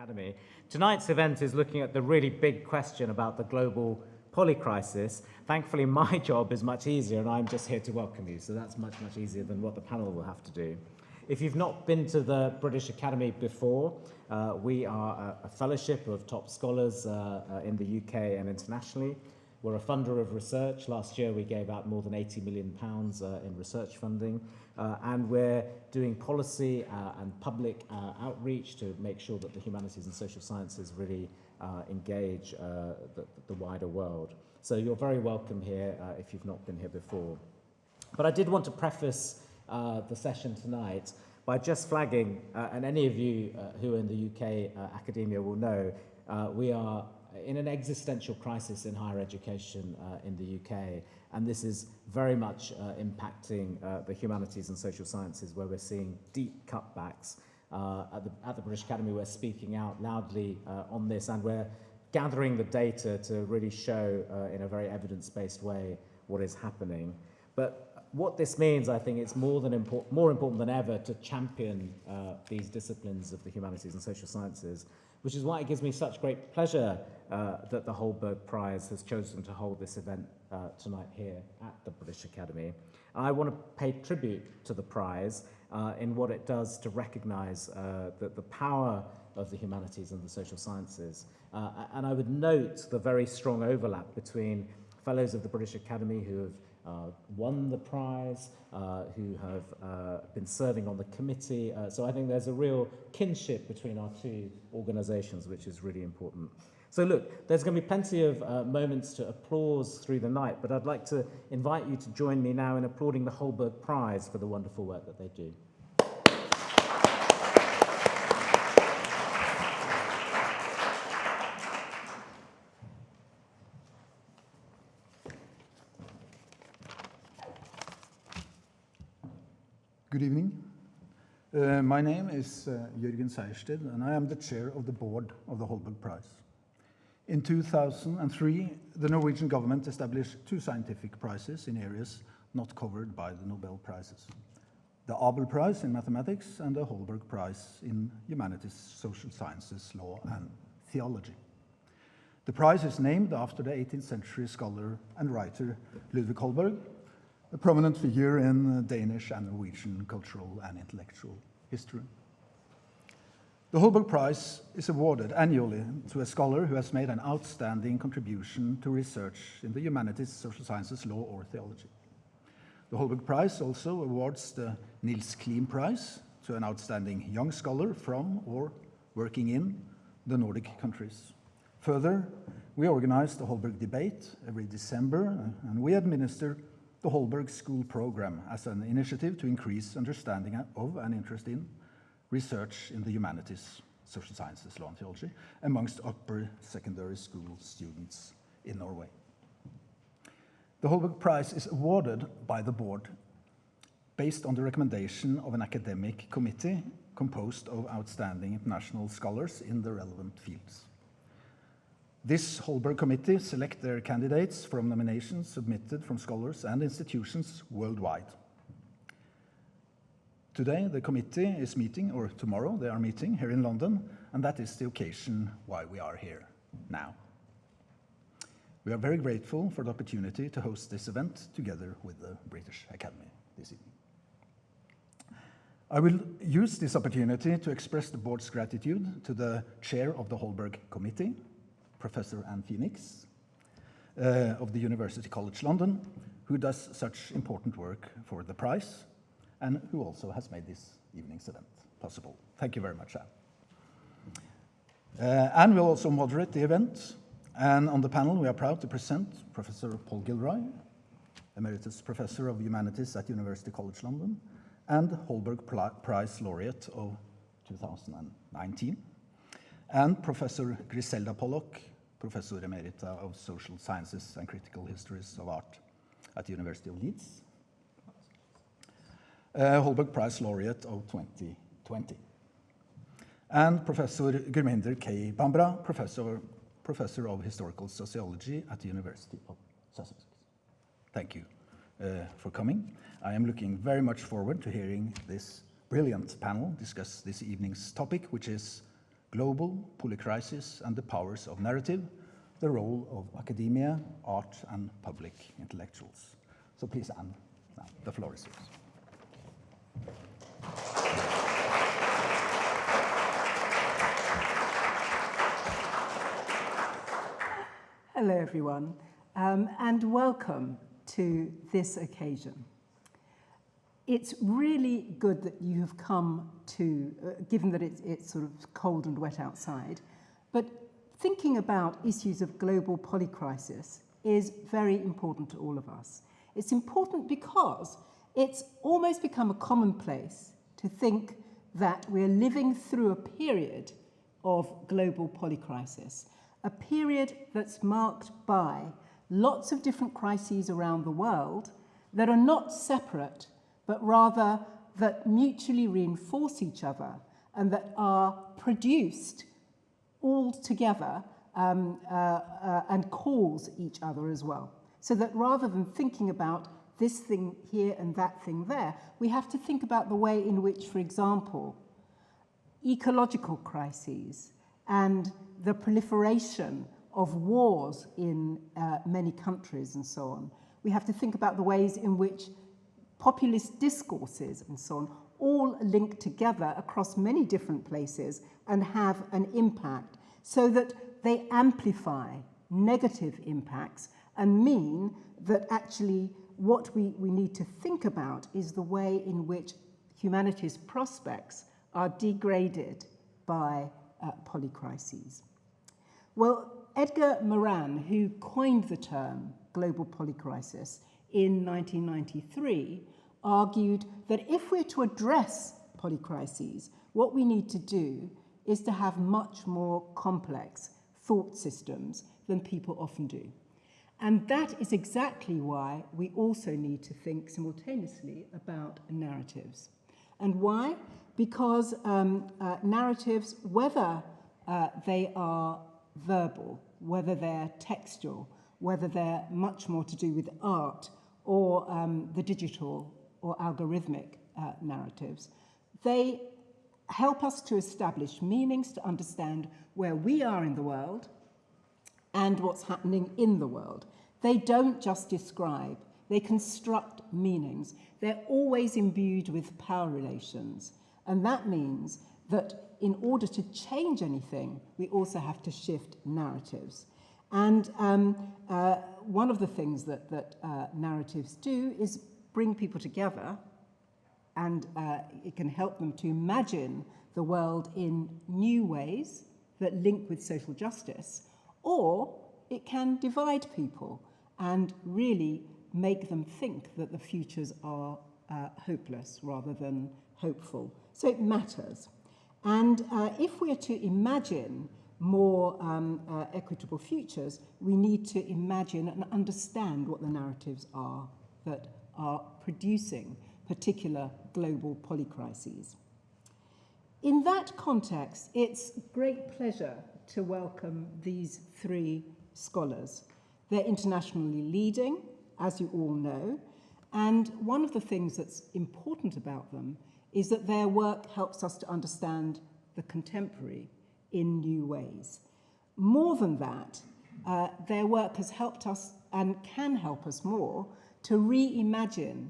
Academy. Tonight's event is looking at the really big question about the global polycrisis. Thankfully, my job is much easier, and I'm just here to welcome you, so that's much, much easier than what the panel will have to do. If you've not been to the British Academy before, we are a fellowship of top scholars in the UK and internationally. We're a funder of research. Last year we gave out more than £80 million in research funding, and we're doing policy and public outreach to make sure that the humanities and social sciences really engage the wider world. So you're very welcome here if you've not been here before. But I did want to preface the session tonight by just flagging, and any of you who are in the UK academia will know, we are in an existential crisis in higher education in the UK, and this is very much impacting the humanities and social sciences, where we're seeing deep cutbacks. At the British Academy, we're speaking out loudly on this, and we're gathering the data to really show in a very evidence-based way what is happening. But what this means, I think, it's more important than ever to champion these disciplines of the humanities and social sciences, which is why it gives me such great pleasure that the Holberg Prize has chosen to hold this event tonight here at the British Academy. I want to pay tribute to the prize in what it does to recognise the power of the humanities and the social sciences. And I would note the very strong overlap between fellows of the British Academy who have won the prize, who have been serving on the committee. So I think there's a real kinship between our two organisations, which is really important. So look, there's going to be plenty of moments to applause through the night, but I'd like to invite you to join me now in applauding the Holberg Prize for the wonderful work that they do. Good evening. My name is Jørgen Sejersted, and I am the chair of the board of the Holberg Prize. In 2003, the Norwegian government established two scientific prizes in areas not covered by the Nobel Prizes: the Abel Prize in mathematics and the Holberg Prize in humanities, social sciences, law, and theology. The prize is named after the 18th century scholar and writer Ludvig Holberg, a prominent figure in Danish and Norwegian cultural and intellectual history. The Holberg Prize is awarded annually to a scholar who has made an outstanding contribution to research in the humanities, social sciences, law, or theology. The Holberg Prize also awards the Niels Klim Prize to an outstanding young scholar from or working in the Nordic countries. Further, we organize the Holberg Debate every December, and we administer the Holberg School Program as an initiative to increase understanding of and interest in research in the humanities, social sciences, law, and theology amongst upper secondary school students in Norway. The Holberg Prize is awarded by the board based on the recommendation of an academic committee composed of outstanding international scholars in the relevant fields. This Holberg Committee select their candidates from nominations submitted from scholars and institutions worldwide. Today, the committee is meeting, or tomorrow they are meeting here in London, and that is the occasion why we are here now. We are very grateful for the opportunity to host this event together with the British Academy this evening. I will use this opportunity to express the board's gratitude to the chair of the Holberg Committee, Professor Ann Phoenix of the University College London, who does such important work for the prize and who also has made this evening's event possible. Thank you very much, Ann. Ann will also moderate the event, and on the panel we are proud to present Professor Paul Gilroy, Emeritus Professor of Humanities at University College London and Holberg Prize Laureate of 2019, and Professor Griselda Pollock, Professor Emerita of Social Sciences and Critical Histories of Art at the University of Leeds, Holberg Prize Laureate of 2020, and Professor Gurminder K, Bhambra, Professor of Historical Sociology at the University of Sussex. Thank you for coming. I am looking very much forward to hearing this brilliant panel discuss this evening's topic, which is global polycrisis and the powers of narrative, the role of academia, art, and public intellectuals. So please, Anne, now the floor is yours. Hello, everyone, and welcome to this occasion. It's really good that you have come to, given that it's sort of cold and wet outside, but thinking about issues of global polycrisis is very important to all of us. It's important because it's almost become a commonplace to think that we're living through a period of global polycrisis, a period that's marked by lots of different crises around the world that are not separate, but rather that mutually reinforce each other and that are produced all together and cause each other as well. So that rather than thinking about this thing here and that thing there, we have to think about the way in which, for example, ecological crises and the proliferation of wars in many countries and so on. We have to think about the ways in which populist discourses and so on all link together across many different places and have an impact so that they amplify negative impacts and mean that actually what we need to think about is the way in which humanity's prospects are degraded by polycrises. Well, Edgar Morin, who coined the term global polycrisis in 1993, argued that if we're to address polycrises, what we need to do is to have much more complex thought systems than people often do. And that is exactly why we also need to think simultaneously about narratives. And why? Because narratives, whether they are verbal, whether they're textual, whether they're much more to do with art or the digital or algorithmic narratives, they help us to establish meanings, to understand where we are in the world and what's happening in the world. They don't just describe, they construct meanings. They're always imbued with power relations. And that means that in order to change anything, we also have to shift narratives. And one of the things that narratives do is bring people together, and it can help them to imagine the world in new ways that link with social justice, or it can divide people and really make them think that the futures are hopeless rather than hopeful. So it matters. And if we're to imagine more equitable futures, we need to imagine and understand what the narratives are that are producing particular global polycrises. In that context, it's great pleasure to welcome these three scholars. They're internationally leading, as you all know, and one of the things that's important about them is that their work helps us to understand the contemporary in new ways. More than that, their work has helped us and can help us more to reimagine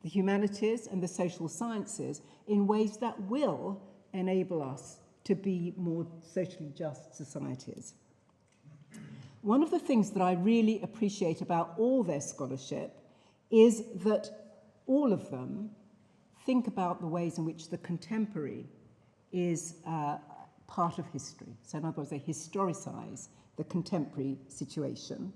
the humanities and the social sciences in ways that will enable us to be more socially just societies. One of the things that I really appreciate about all their scholarship is that all of them think about the ways in which the contemporary is part of history. So in other words, they historicize the contemporary situation.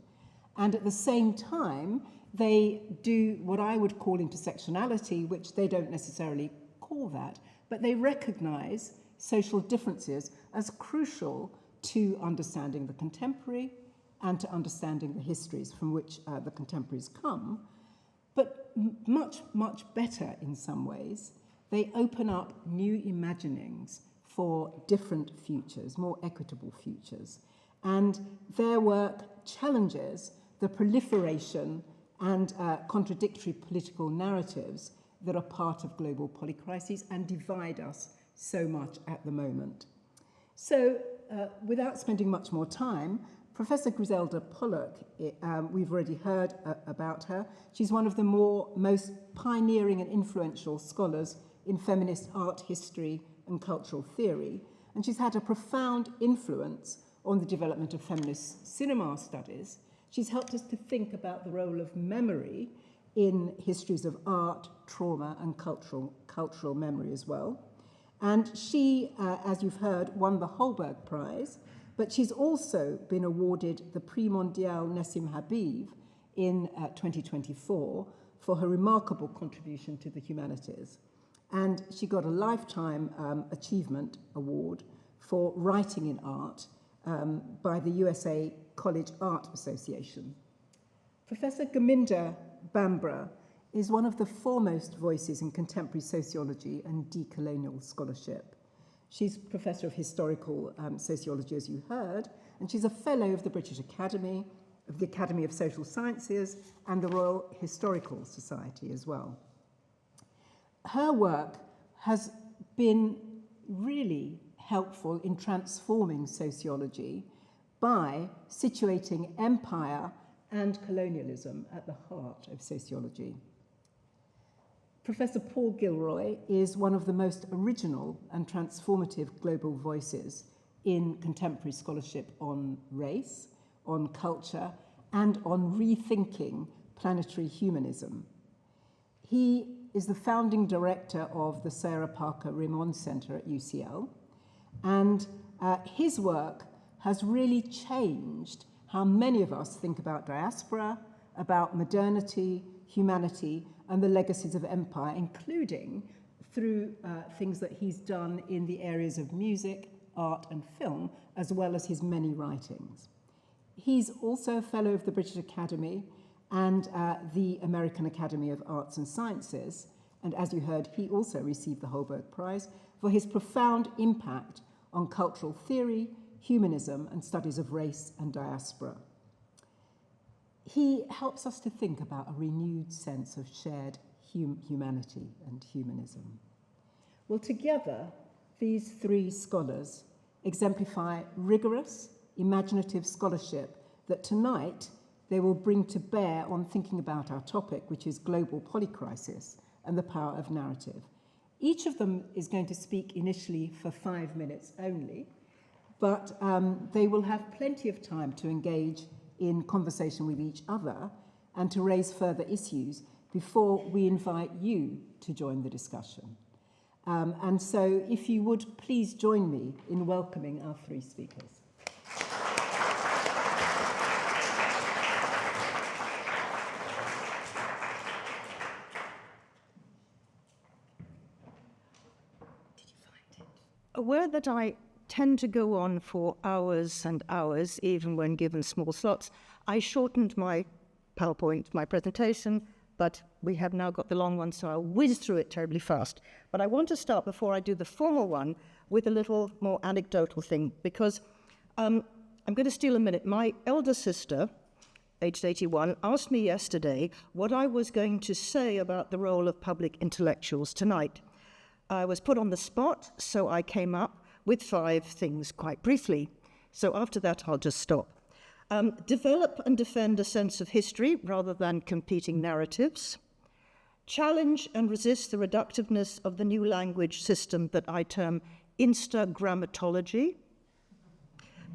And at the same time, they do what I would call intersectionality, which they don't necessarily call that, but they recognize social differences as crucial to understanding the contemporary and to understanding the histories from which the contemporaries come. But much, much better in some ways, they open up new imaginings for different futures, more equitable futures. And their work challenges the proliferation and contradictory political narratives that are part of global polycrises and divide us so much at the moment. So, without spending much more time, Professor Griselda Pollock, we've already heard about her. She's one of the most pioneering and influential scholars in feminist art history and cultural theory, and she's had a profound influence on the development of feminist cinema studies. She's helped us to think about the role of memory in histories of art, trauma, and cultural memory as well. And she, as you've heard, won the Holberg Prize, but she's also been awarded the Prix Mondial Nessim Habib in 2024 for her remarkable contribution to the humanities. And she got a Lifetime Achievement Award for writing in art by the USA College Art Association. Professor Gurminder Bhambra is one of the foremost voices in contemporary sociology and decolonial scholarship. She's Professor of Historical Sociology, as you heard, and she's a Fellow of the British Academy, of the Academy of Social Sciences, and the Royal Historical Society as well. Her work has been really helpful in transforming sociology by situating empire and colonialism at the heart of sociology. Professor Paul Gilroy is one of the most original and transformative global voices in contemporary scholarship on race, on culture, and on rethinking planetary humanism. He is the founding director of the Sarah Parker Remond Center at UCL, and his work has really changed how many of us think about diaspora, about modernity, humanity, and the legacies of empire, including through things that he's done in the areas of music, art, and film, as well as his many writings. He's also a Fellow of the British Academy and the American Academy of Arts and Sciences, and as you heard, he also received the Holberg Prize for his profound impact on cultural theory, humanism, and studies of race and diaspora. He helps us to think about a renewed sense of shared humanity and humanism. Well, together, these three scholars exemplify rigorous, imaginative scholarship that tonight they will bring to bear on thinking about our topic, which is global polycrisis and the power of narrative. Each of them is going to speak initially for 5 minutes only, but they will have plenty of time to engage in conversation with each other and to raise further issues before we invite you to join the discussion. And so if you would please join me in welcoming our three speakers. Aware that I tend to go on for hours and hours, even when given small slots, I shortened my PowerPoint, my presentation, but we have now got the long one, so I'll whiz through it terribly fast. But I want to start, before I do the formal one, with a little more anecdotal thing, because I'm going to steal a minute. My elder sister, aged 81, asked me yesterday what I was going to say about the role of public intellectuals tonight. I was put on the spot, so I came up with 5 things quite briefly. So after that, I'll just stop. Develop and defend a sense of history rather than competing narratives. Challenge and resist the reductiveness of the new language system that I term Instagrammatology.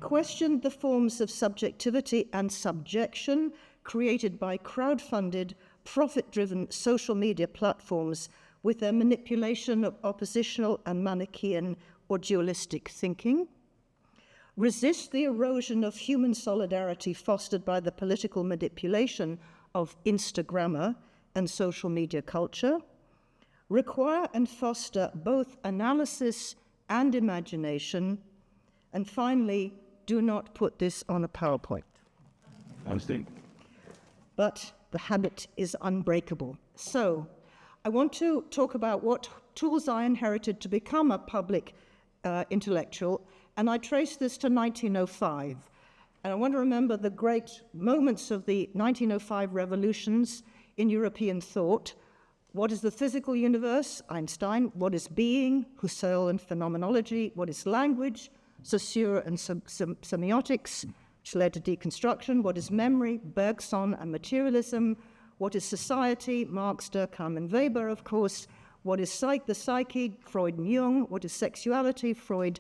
Question the forms of subjectivity and subjection created by crowd-funded, profit-driven social media platforms with their manipulation of oppositional and Manichaean or dualistic thinking. Resist the erosion of human solidarity fostered by the political manipulation of Instagrammer and social media culture. Require and foster both analysis and imagination. And finally, do not put this on a PowerPoint. Understand. But the habit is unbreakable. So I want to talk about what tools I inherited to become a public intellectual, and I trace this to 1905. And I want to remember the great moments of the 1905 revolutions in European thought. What is the physical universe? Einstein. What is being? Husserl and phenomenology. What is language? Saussure and semiotics, which led to deconstruction. What is memory? Bergson and materialism. What is society? Marx, Durkheim, and Weber, of course. What is the psyche? Freud and Jung. What is sexuality? Freud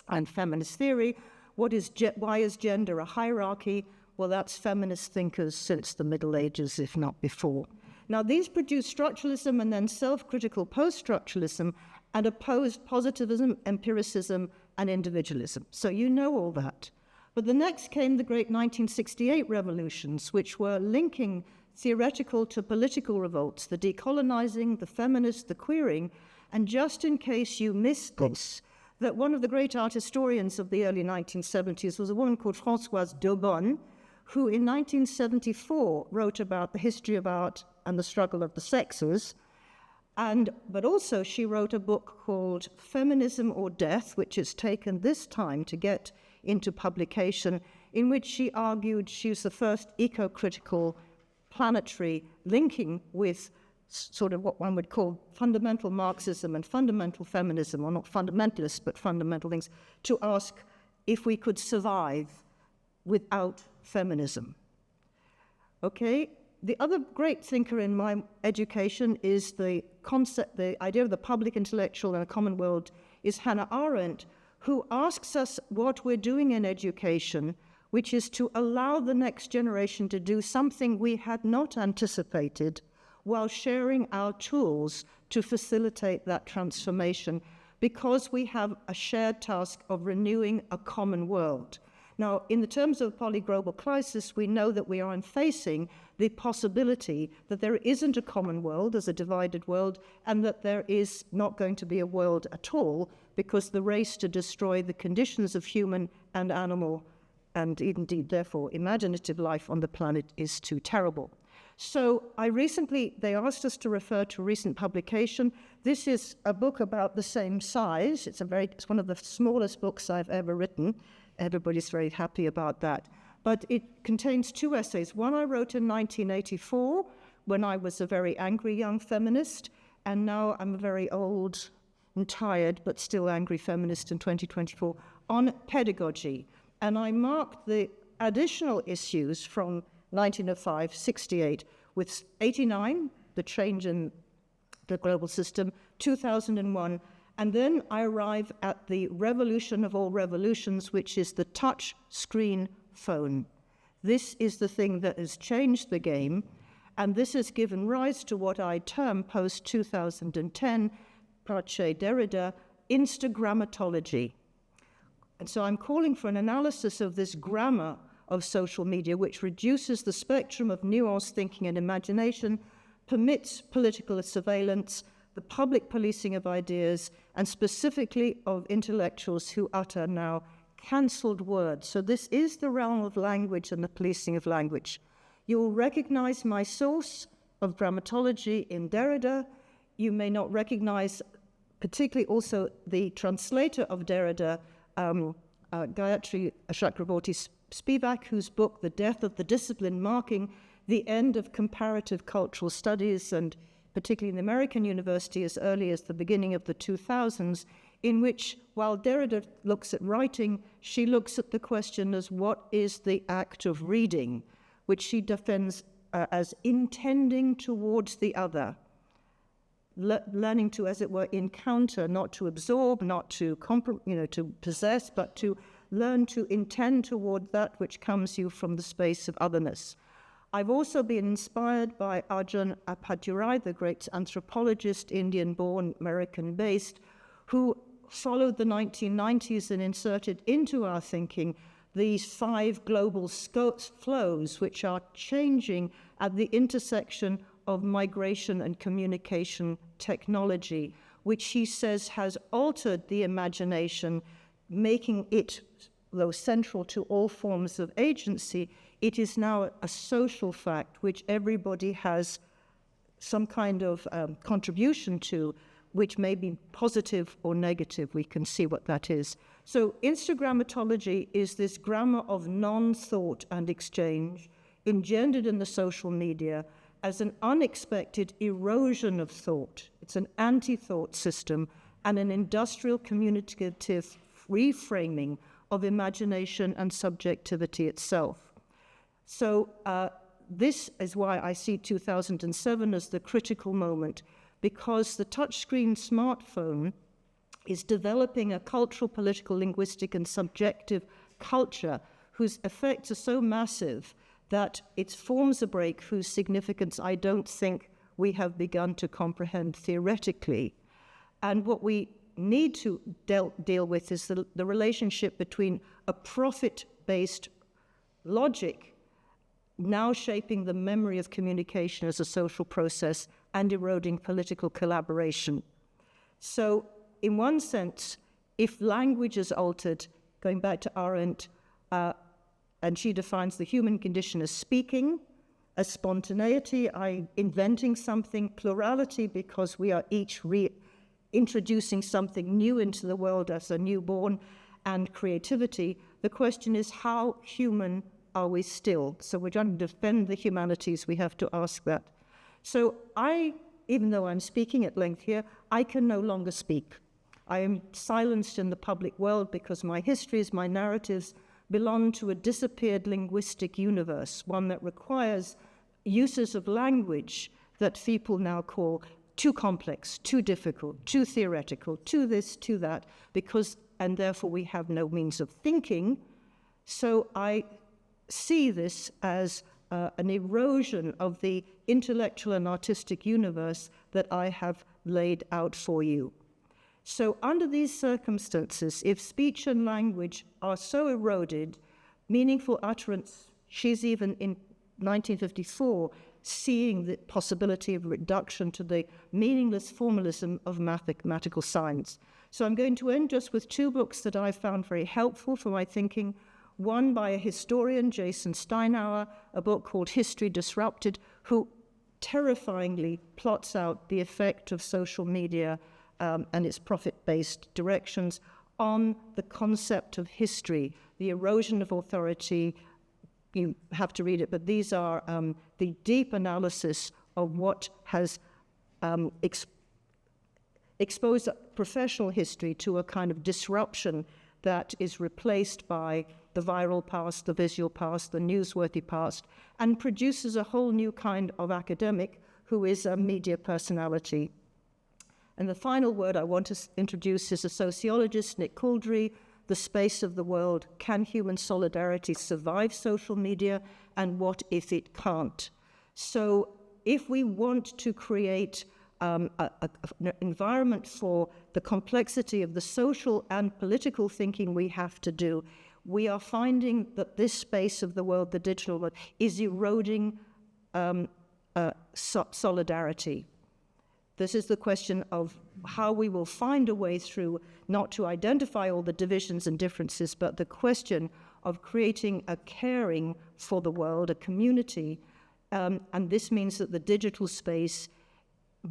and feminist theory. Why is gender a hierarchy? Well, that's feminist thinkers since the Middle Ages, if not before. Now, these produce structuralism and then self-critical post-structuralism and opposed positivism, empiricism, and individualism. So you know all that. But the next came the great 1968 revolutions, which were linking theoretical to political revolts, the decolonizing, the feminist, the queering. And just in case you missed this, that one of the great art historians of the early 1970s was a woman called Françoise Daubonne, who in 1974 wrote about the history of art and the struggle of the sexes. But also she wrote a book called Feminism or Death, which is taken this time to get into publication, in which she argued she was the first eco-critical planetary linking with sort of what one would call fundamental Marxism and fundamental feminism, or not fundamentalist, but fundamental things, to ask if we could survive without feminism. Okay? The other great thinker in my education is the idea of the public intellectual in a common world is Hannah Arendt, who asks us what we're doing in education, which is to allow the next generation to do something we had not anticipated while sharing our tools to facilitate that transformation, because we have a shared task of renewing a common world. Now, in the terms of polyglobal crisis, we know that we are facing the possibility that there isn't a common world, there's a divided world, and that there is not going to be a world at all, because the race to destroy the conditions of human and animal, and indeed, therefore, imaginative life on the planet is too terrible. So they asked us to refer to a recent publication. This is a book about the same size. It's one of the smallest books I've ever written. Everybody's very happy about that. But it contains 2 essays. One I wrote in 1984 when I was a very angry young feminist, and now I'm a very old and tired but still angry feminist in 2024, on pedagogy. And I marked the additional issues from 1905, 68, with 89, the change in the global system, 2001, and then I arrive at the revolution of all revolutions, which is the touch screen phone. This is the thing that has changed the game, and this has given rise to what I term post-2010, Pache Derrida, Instagrammatology. And so I'm calling for an analysis of this grammar of social media, which reduces the spectrum of nuanced thinking and imagination, permits political surveillance, the public policing of ideas, and specifically of intellectuals who utter now cancelled words. So this is the realm of language and the policing of language. You will recognize my source of grammatology in Derrida. You may not recognize particularly also the translator of Derrida, Gayatri Chakraborty-Spivak, whose book, The Death of the Discipline, marking the end of comparative cultural studies, and particularly in the American university as early as the beginning of the 2000s, in which, while Derrida looks at writing, she looks at the question as what is the act of reading, which she defends as intending towards the other, learning to, as it were, encounter, not to absorb, not to to possess, but to learn to intend toward that which comes you from the space of otherness. I've also been inspired by Ajahn Appadurai, the great anthropologist, Indian-born, American-based, who followed the 1990s and inserted into our thinking these 5 global flows, which are changing at the intersection of migration and communication technology, which he says has altered the imagination, making it, though central to all forms of agency, it is now a social fact which everybody has some kind of contribution to, which may be positive or negative. We can see what that is. So Instagrammatology is this grammar of non-thought and exchange engendered in the social media as an unexpected erosion of thought. It's an anti-thought system and an industrial communicative reframing of imagination and subjectivity itself. So this is why I see 2007 as the critical moment, because the touchscreen smartphone is developing a cultural, political, linguistic, and subjective culture whose effects are so massive that it forms a break whose significance I don't think we have begun to comprehend theoretically. And what we need to deal with is the relationship between a profit-based logic now shaping the memory of communication as a social process and eroding political collaboration. So, in one sense, if language is altered, going back to Arendt, and she defines the human condition as speaking, as spontaneity, inventing something, plurality, because we are each introducing something new into the world as a newborn, and creativity. The question is, how human are we still? So we're trying to defend the humanities, we have to ask that. So even though I'm speaking at length here, I can no longer speak. I am silenced in the public world because my histories, my narratives belong to a disappeared linguistic universe, one that requires uses of language that people now call too complex, too difficult, too theoretical, too this, too that, and therefore we have no means of thinking. So I see this as an erosion of the intellectual and artistic universe that I have laid out for you. So under these circumstances, if speech and language are so eroded, meaningful utterance, she's even in 1954 seeing the possibility of reduction to the meaningless formalism of mathematical science. So I'm going to end just with two books that I found very helpful for my thinking. One by a historian, Jason Steinauer, a book called History Disrupted, who terrifyingly plots out the effect of social media and its profit-based directions on the concept of history, the erosion of authority. You have to read it, but these are the deep analysis of what has exposed professional history to a kind of disruption that is replaced by the viral past, the visual past, the newsworthy past, and produces a whole new kind of academic who is a media personality. And the final word I want to introduce is a sociologist, Nick Couldry, The Space of the World, Can Human Solidarity Survive Social Media, and What If It Can't? So if we want to create an environment for the complexity of the social and political thinking we have to do, we are finding that this space of the world, the digital world, is eroding solidarity. This is the question of how we will find a way through, not to identify all the divisions and differences, but the question of creating a caring for the world, a community, and this means that the digital space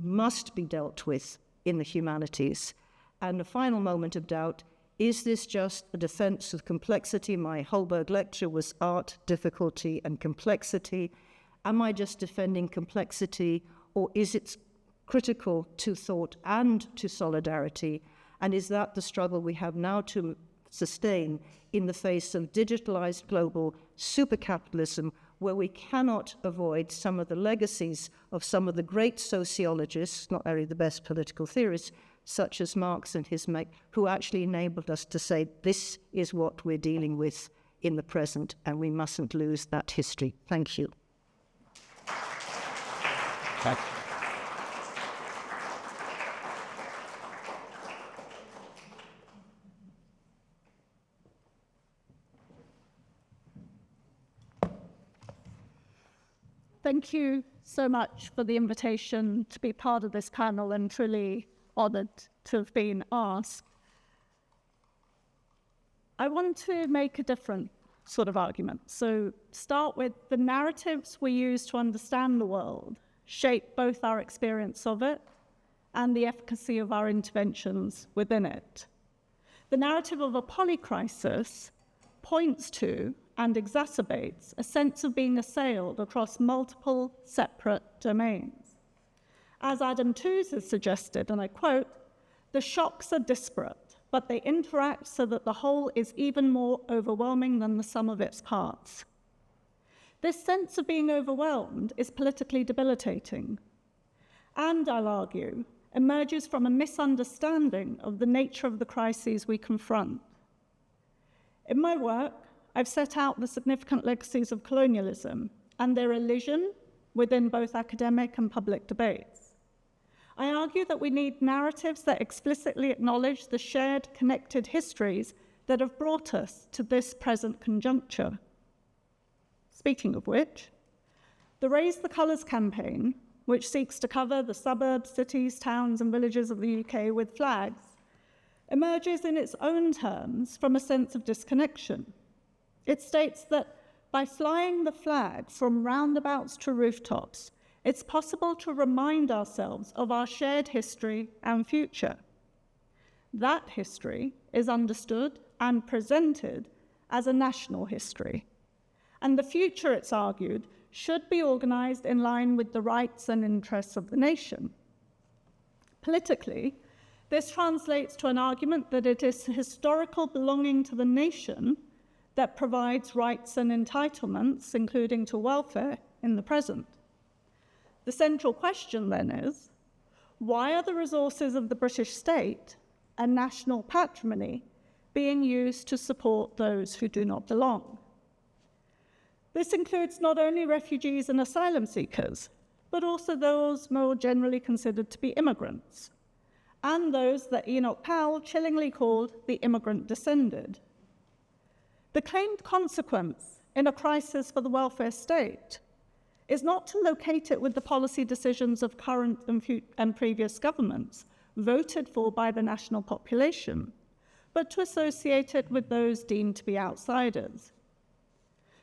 must be dealt with in the humanities. And the final moment of doubt, is this just a defense of complexity? My Holberg lecture was art, difficulty, and complexity. Am I just defending complexity, or is it critical to thought and to solidarity? And is that the struggle we have now to sustain in the face of digitalized global supercapitalism, where we cannot avoid some of the legacies of some of the great sociologists, not only the best political theorists, such as Marx and his mate, who actually enabled us to say this is what we're dealing with in the present, and we mustn't lose that history. Thank you. Thank you. Thank you so much for the invitation to be part of this panel, and truly honoured to have been asked. I want to make a different sort of argument. So start with the narratives we use to understand the world shape both our experience of it and the efficacy of our interventions within it. The narrative of a polycrisis points to and exacerbates a sense of being assailed across multiple separate domains. As Adam Tooze has suggested, and I quote, "The shocks are disparate, but they interact so that the whole is even more overwhelming than the sum of its parts. This sense of being overwhelmed is politically debilitating, and, I'll argue, emerges from a misunderstanding of the nature of the crises we confront. In my work, I've set out the significant legacies of colonialism and their elision within both academic and public debates. I argue that we need narratives that explicitly acknowledge the shared, connected histories that have brought us to this present conjuncture. Speaking of which, the Raise the Colours campaign, which seeks to cover the suburbs, cities, towns, and villages of the UK with flags, emerges in its own terms from a sense of disconnection. It states that by flying the flag from roundabouts to rooftops, it's possible to remind ourselves of our shared history and future. That history is understood and presented as a national history. And the future, it's argued, should be organised in line with the rights and interests of the nation. Politically, this translates to an argument that it is historical belonging to the nation that provides rights and entitlements, including to welfare, in the present. The central question then is, why are the resources of the British state and national patrimony being used to support those who do not belong? This includes not only refugees and asylum seekers, but also those more generally considered to be immigrants, and those that Enoch Powell chillingly called the immigrant descended. The claimed consequence in a crisis for the welfare state is not to locate it with the policy decisions of current and previous governments voted for by the national population, but to associate it with those deemed to be outsiders.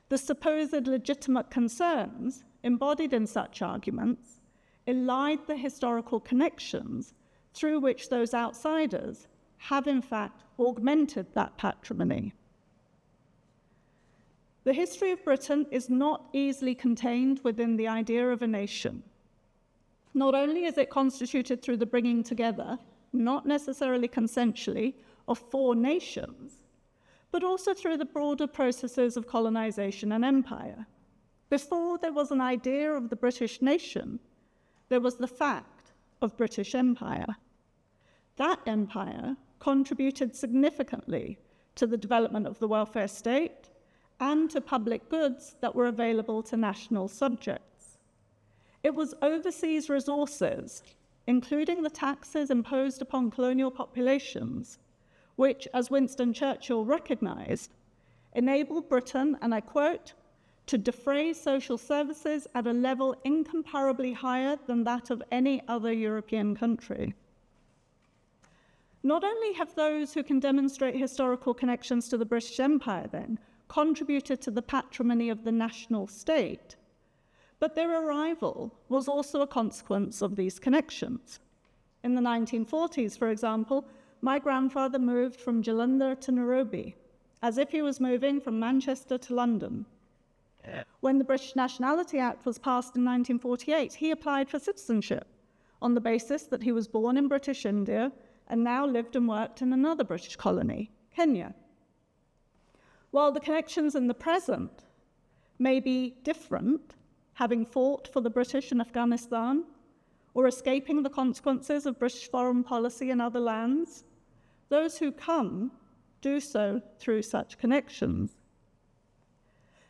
The supposed legitimate concerns embodied in such arguments elide the historical connections through which those outsiders have in fact augmented that patrimony. The history of Britain is not easily contained within the idea of a nation. Not only is it constituted through the bringing together, not necessarily consensually, of four nations, but also through the broader processes of colonization and empire. Before there was an idea of the British nation, there was the fact of British Empire. That empire contributed significantly to the development of the welfare state and to public goods that were available to national subjects. It was overseas resources, including the taxes imposed upon colonial populations, which, as Winston Churchill recognized, enabled Britain, and I quote, to defray social services at a level incomparably higher than that of any other European country. Not only have those who can demonstrate historical connections to the British Empire, then, contributed to the patrimony of the national state, but their arrival was also a consequence of these connections. In the 1940s, for example, my grandfather moved from Jalandhar to Nairobi, as if he was moving from Manchester to London. When the British Nationality Act was passed in 1948, he applied for citizenship on the basis that he was born in British India and now lived and worked in another British colony, Kenya. While the connections in the present may be different, having fought for the British in Afghanistan, or escaping the consequences of British foreign policy in other lands, those who come do so through such connections.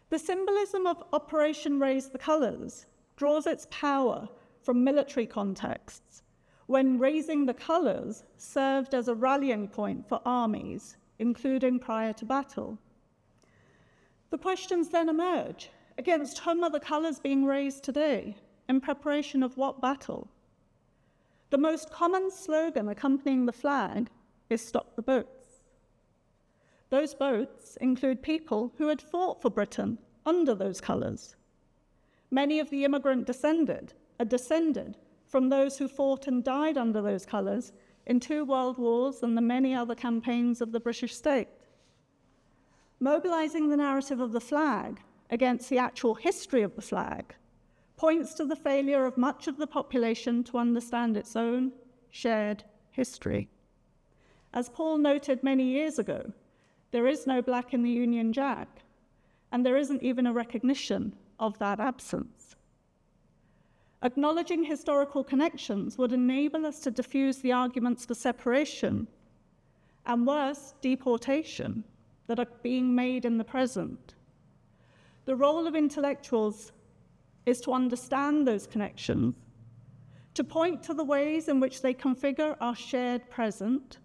The symbolism of Operation Raise the Colours draws its power from military contexts, when raising the colours served as a rallying point for armies, including prior to battle. The questions then emerge, against whom are the colours being raised today, in preparation of what battle? The most common slogan accompanying the flag is "Stop the boats." Those boats include people who had fought for Britain under those colours. Many of the immigrant descended from those who fought and died under those colours in 2 world wars and the many other campaigns of the British state. Mobilising the narrative of the flag against the actual history of the flag points to the failure of much of the population to understand its own shared history. As Paul noted many years ago, there is no black in the Union Jack, and there isn't even a recognition of that absence. Acknowledging historical connections would enable us to diffuse the arguments for separation and, worse, deportation that are being made in the present. The role of intellectuals is to understand those connections, to point to the ways in which they configure our shared present,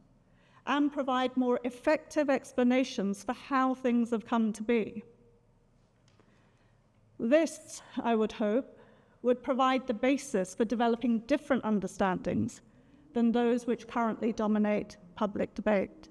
and provide more effective explanations for how things have come to be. This, I would hope, would provide the basis for developing different understandings than those which currently dominate public debate.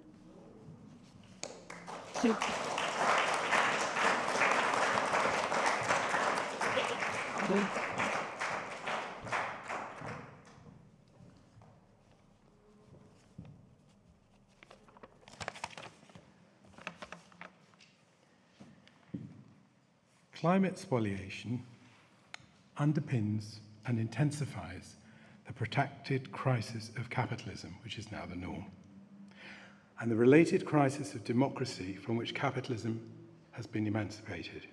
Climate spoliation underpins and intensifies the protracted crisis of capitalism, which is now the norm, and the related crisis of democracy from which capitalism has been emancipated.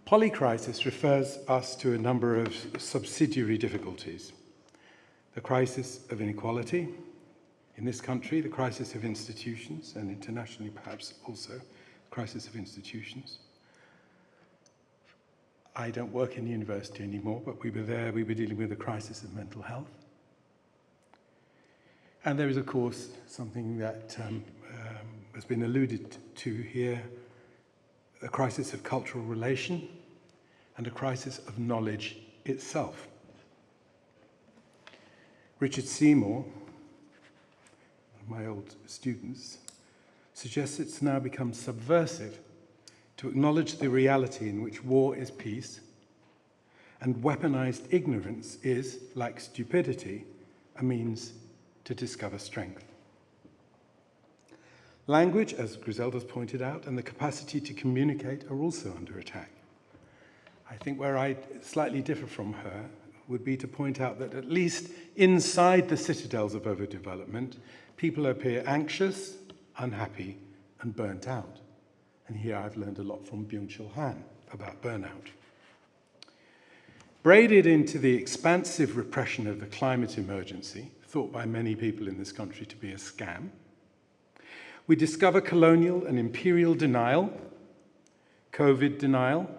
Polycrisis refers us to a number of subsidiary difficulties. The crisis of inequality in this country, the crisis of institutions, and internationally perhaps also the crisis of institutions. I don't work in the university anymore, but we were there, we were dealing with the crisis of mental health. And there is, of course, something that has been alluded to here, a crisis of cultural relation and a crisis of knowledge itself. Richard Seymour, one of my old students, suggests it's now become subversive to acknowledge the reality in which war is peace, and weaponized ignorance is, like stupidity, a means to discover strength. Language, as Griselda's pointed out, and the capacity to communicate are also under attack. I think where I slightly differ from her would be to point out that at least inside the citadels of overdevelopment, people appear anxious, unhappy, and burnt out. And here I've learned a lot from Byung-Chul Han about burnout. Braided into the expansive repression of the climate emergency, thought by many people in this country to be a scam, we discover colonial and imperial denial, COVID denial,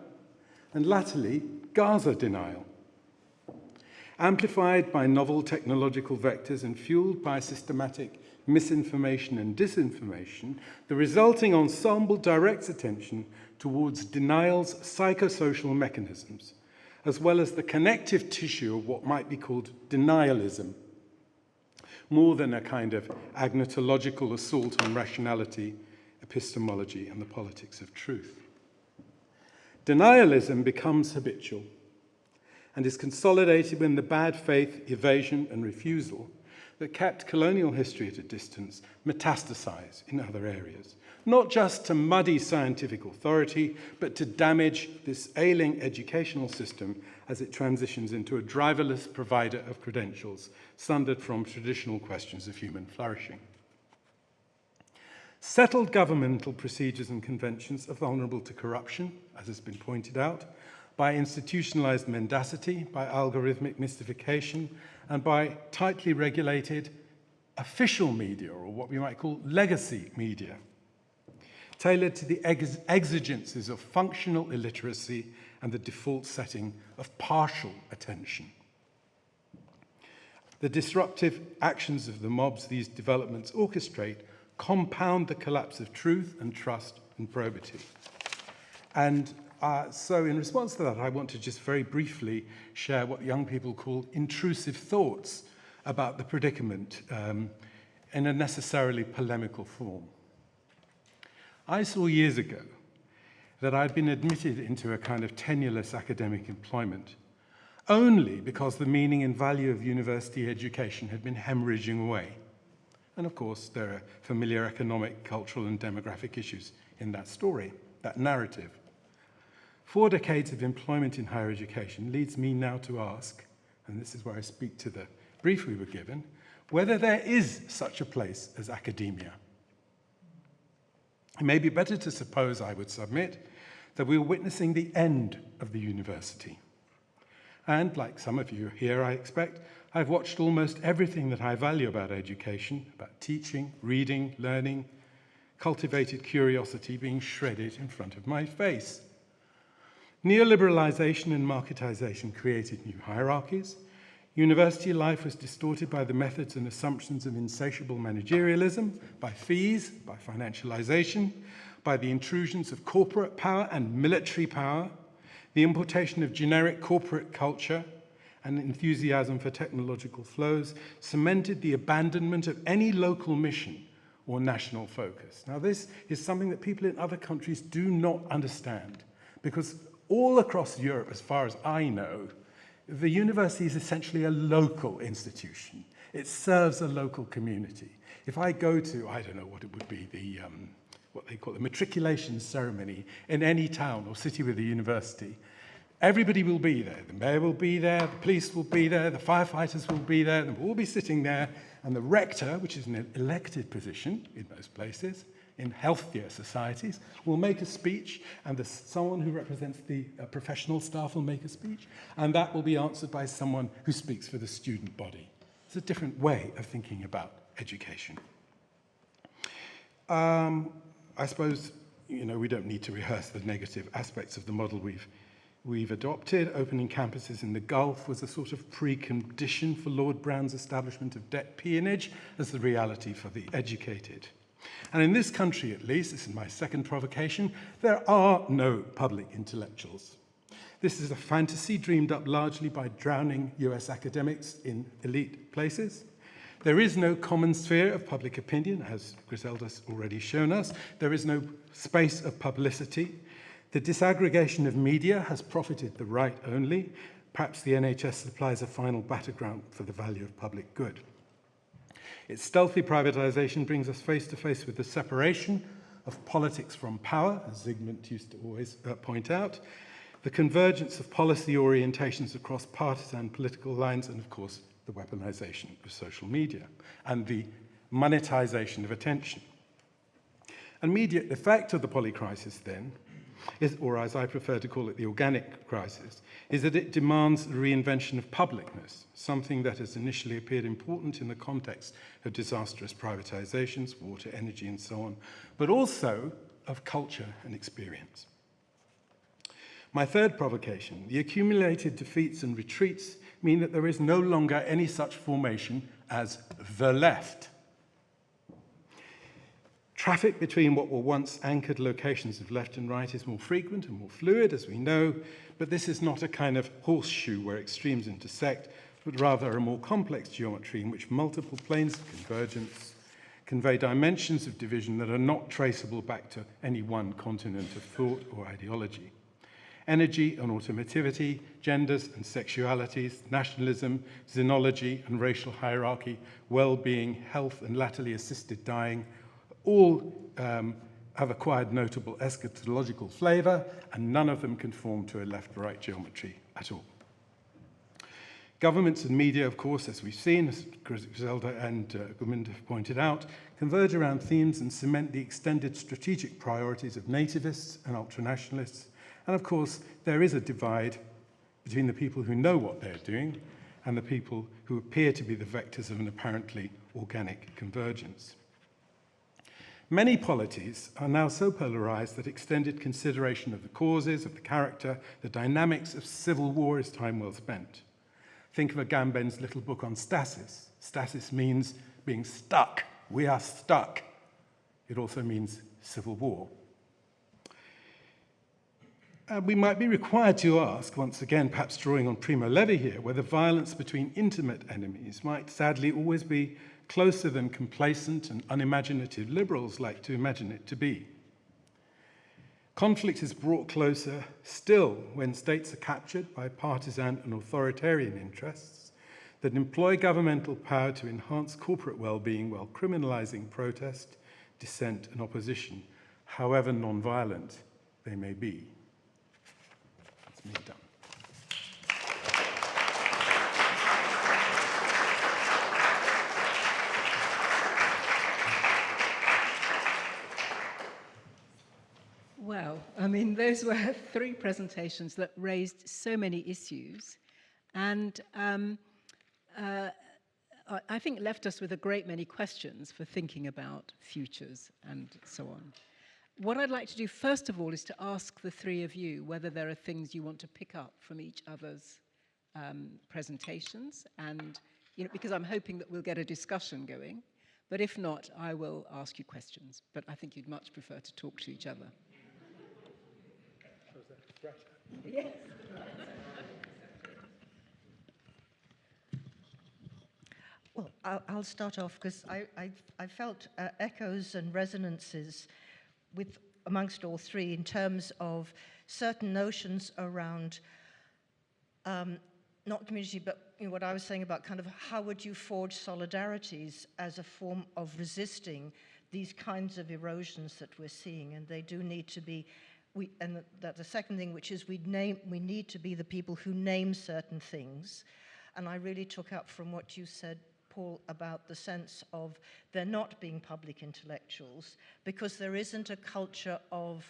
and latterly, Gaza denial. Amplified by novel technological vectors and fueled by systematic misinformation and disinformation, the resulting ensemble directs attention towards denial's psychosocial mechanisms, as well as the connective tissue of what might be called denialism, more than a kind of agnotological assault on rationality, epistemology, and the politics of truth. Denialism becomes habitual and is consolidated when the bad faith, evasion, and refusal that kept colonial history at a distance metastasize in other areas, not just to muddy scientific authority, but to damage this ailing educational system as it transitions into a driverless provider of credentials, sundered from traditional questions of human flourishing. Settled governmental procedures and conventions are vulnerable to corruption, as has been pointed out, by institutionalized mendacity, by algorithmic mystification, and by tightly regulated official media, or what we might call legacy media, tailored to the exigencies of functional illiteracy and the default setting of partial attention. The disruptive actions of the mobs these developments orchestrate compound the collapse of truth and trust and probity. And so in response to that, I want to just very briefly share what young people call intrusive thoughts about the predicament in a necessarily polemical form. I saw years ago that I'd been admitted into a kind of tenueless academic employment only because the meaning and value of university education had been hemorrhaging away. And of course, there are familiar economic, cultural, and demographic issues in that story, that narrative. 4 decades of employment in higher education leads me now to ask, and this is where I speak to the brief we were given, whether there is such a place as academia. It may be better to suppose, I would submit, that we are witnessing the end of the university. And, like some of you here, I expect, I've watched almost everything that I value about education, about teaching, reading, learning, cultivated curiosity being shredded in front of my face. Neoliberalization and marketization created new hierarchies. University life was distorted by the methods and assumptions of insatiable managerialism, by fees, by financialization, by the intrusions of corporate power and military power, the importation of generic corporate culture and enthusiasm for technological flows cemented the abandonment of any local mission or national focus. Now, this is something that people in other countries do not understand, because all across Europe, as far as I know, the university is essentially a local institution. It serves a local community. If I go to, I don't know what it would be, the what they call the matriculation ceremony in any town or city with a university, everybody will be there. The mayor will be there, the police will be there, the firefighters will be there, and we'll all be sitting there, and the rector, which is an elected position in most places, in healthier societies, will make a speech, and someone who represents the professional staff will make a speech, and that will be answered by someone who speaks for the student body. It's a different way of thinking about education. I suppose, we don't need to rehearse the negative aspects of the model we've adopted. Opening campuses in the Gulf was a sort of precondition for Lord Brown's establishment of debt peonage as the reality for the educated. And in this country, at least, this is my second provocation, there are no public intellectuals. This is a fantasy dreamed up largely by drowning US academics in elite places. There is no common sphere of public opinion, as Griselda's already shown us. There is no space of publicity. The disaggregation of media has profited the right only. Perhaps the NHS supplies a final battleground for the value of public good. Its stealthy privatization brings us face to face with the separation of politics from power, as Zygmunt used to always point out, the convergence of policy orientations across partisan political lines, and of course, the weaponization of social media, and the monetization of attention. An immediate effect of the polycrisis, then, is, or as I prefer to call it, the organic crisis, is that it demands the reinvention of publicness, something that has initially appeared important in the context of disastrous privatizations, water, energy, and so on, but also of culture and experience. My third provocation, the accumulated defeats and retreats mean that there is no longer any such formation as the left. Traffic between what were once anchored locations of left and right is more frequent and more fluid, as we know, but this is not a kind of horseshoe where extremes intersect, but rather a more complex geometry in which multiple planes of convergence convey dimensions of division that are not traceable back to any one continent of thought or ideology. Energy and automotivity, genders and sexualities, nationalism, xenology and racial hierarchy, well-being, health and latterly assisted dying, all have acquired notable eschatological flavor, and none of them conform to a left-right geometry at all. Governments and media, of course, as we've seen, as Griselda and Gurminder have pointed out, converge around themes and cement the extended strategic priorities of nativists and ultranationalists. And of course, there is a divide between the people who know what they're doing and the people who appear to be the vectors of an apparently organic convergence. Many polities are now so polarized that extended consideration of the causes, of the character, the dynamics of civil war is time well spent. Think of Agamben's little book on stasis. Stasis means being stuck. We are stuck. It also means civil war. We might be required to ask, once again, perhaps drawing on Primo Levi here, whether violence between intimate enemies might sadly always be closer than complacent and unimaginative liberals like to imagine it to be. Conflict is brought closer still when states are captured by partisan and authoritarian interests that employ governmental power to enhance corporate well-being while criminalizing protest, dissent, and opposition, however non-violent they may be. That's me done. those were three presentations that raised so many issues, and I think left us with a great many questions for thinking about futures and so on. What I'd like to do first of all is to ask the three of you whether there are things you want to pick up from each other's presentations, and because I'm hoping that we'll get a discussion going, but if not, I will ask you questions, but I think you'd much prefer to talk to each other. Yes. Well, I'll start off because I felt echoes and resonances with amongst all three in terms of certain notions around not community, but what I was saying about kind of how would you forge solidarities as a form of resisting these kinds of erosions that we're seeing, and they do need to be. And that the second thing, which is we need to be the people who name certain things. And I really took up from what you said, Paul, about the sense of there not being public intellectuals, because there isn't a culture of,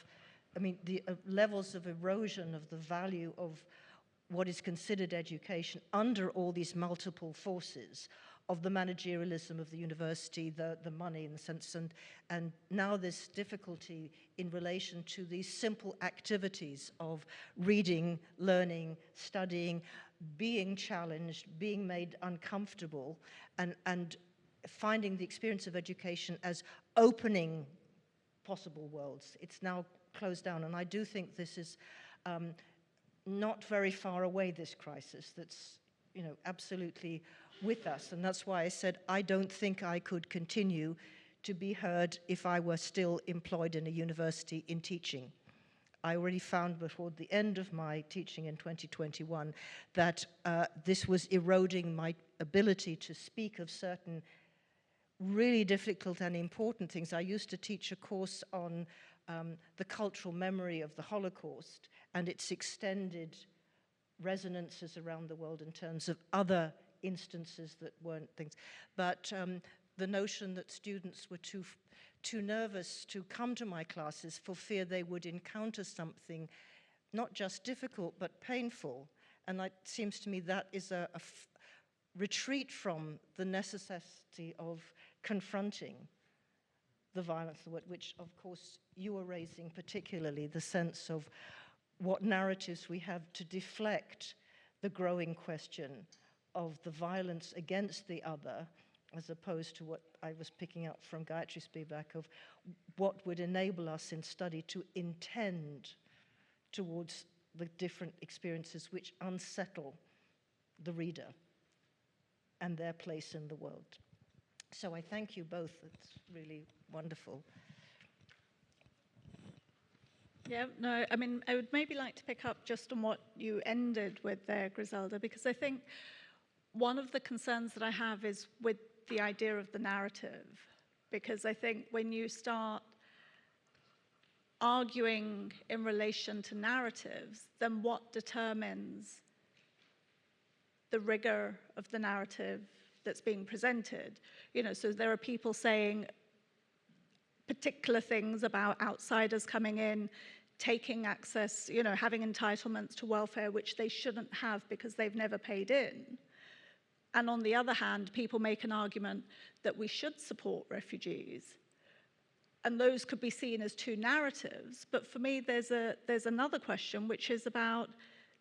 the levels of erosion of the value of what is considered education under all these multiple forces of the managerialism of the university, the money in the sense, and now this difficulty in relation to these simple activities of reading, learning, studying, being challenged, being made uncomfortable, and finding the experience of education as opening possible worlds. It's now closed down, and I do think this is not very far away, this crisis that's absolutely with us. And that's why I said I don't think I could continue to be heard if I were still employed in a university in teaching. I already found before the end of my teaching in 2021 that this was eroding my ability to speak of certain really difficult and important things. I used to teach a course on the cultural memory of the Holocaust and its extended resonances around the world in terms of other instances that weren't things. But the notion that students were too nervous to come to my classes for fear they would encounter something not just difficult but painful. And it seems to me that is a retreat from the necessity of confronting the violence, which of course you are raising particularly, the sense of what narratives we have to deflect the growing question of the violence against the other, as opposed to what I was picking up from Gayatri's feedback of what would enable us in study to intend towards the different experiences which unsettle the reader and their place in the world. So I thank you both. It's really wonderful. Yeah, no, I would maybe like to pick up just on what you ended with there, Griselda, because I think one of the concerns that I have is with the idea of the narrative, because I think when you start arguing in relation to narratives, then what determines the rigor of the narrative that's being presented? So there are people saying particular things about outsiders coming in, taking access, having entitlements to welfare which they shouldn't have because they've never paid in. And on the other hand, people make an argument that we should support refugees. And those could be seen as two narratives. But for me, there's another question, which is about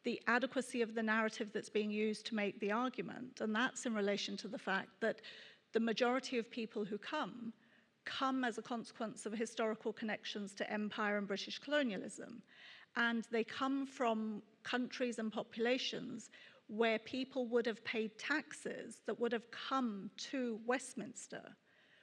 the adequacy of the narrative that's being used to make the argument. And that's in relation to the fact that the majority of people who come as a consequence of historical connections to empire and British colonialism. And they come from countries and populations where people would have paid taxes that would have come to Westminster,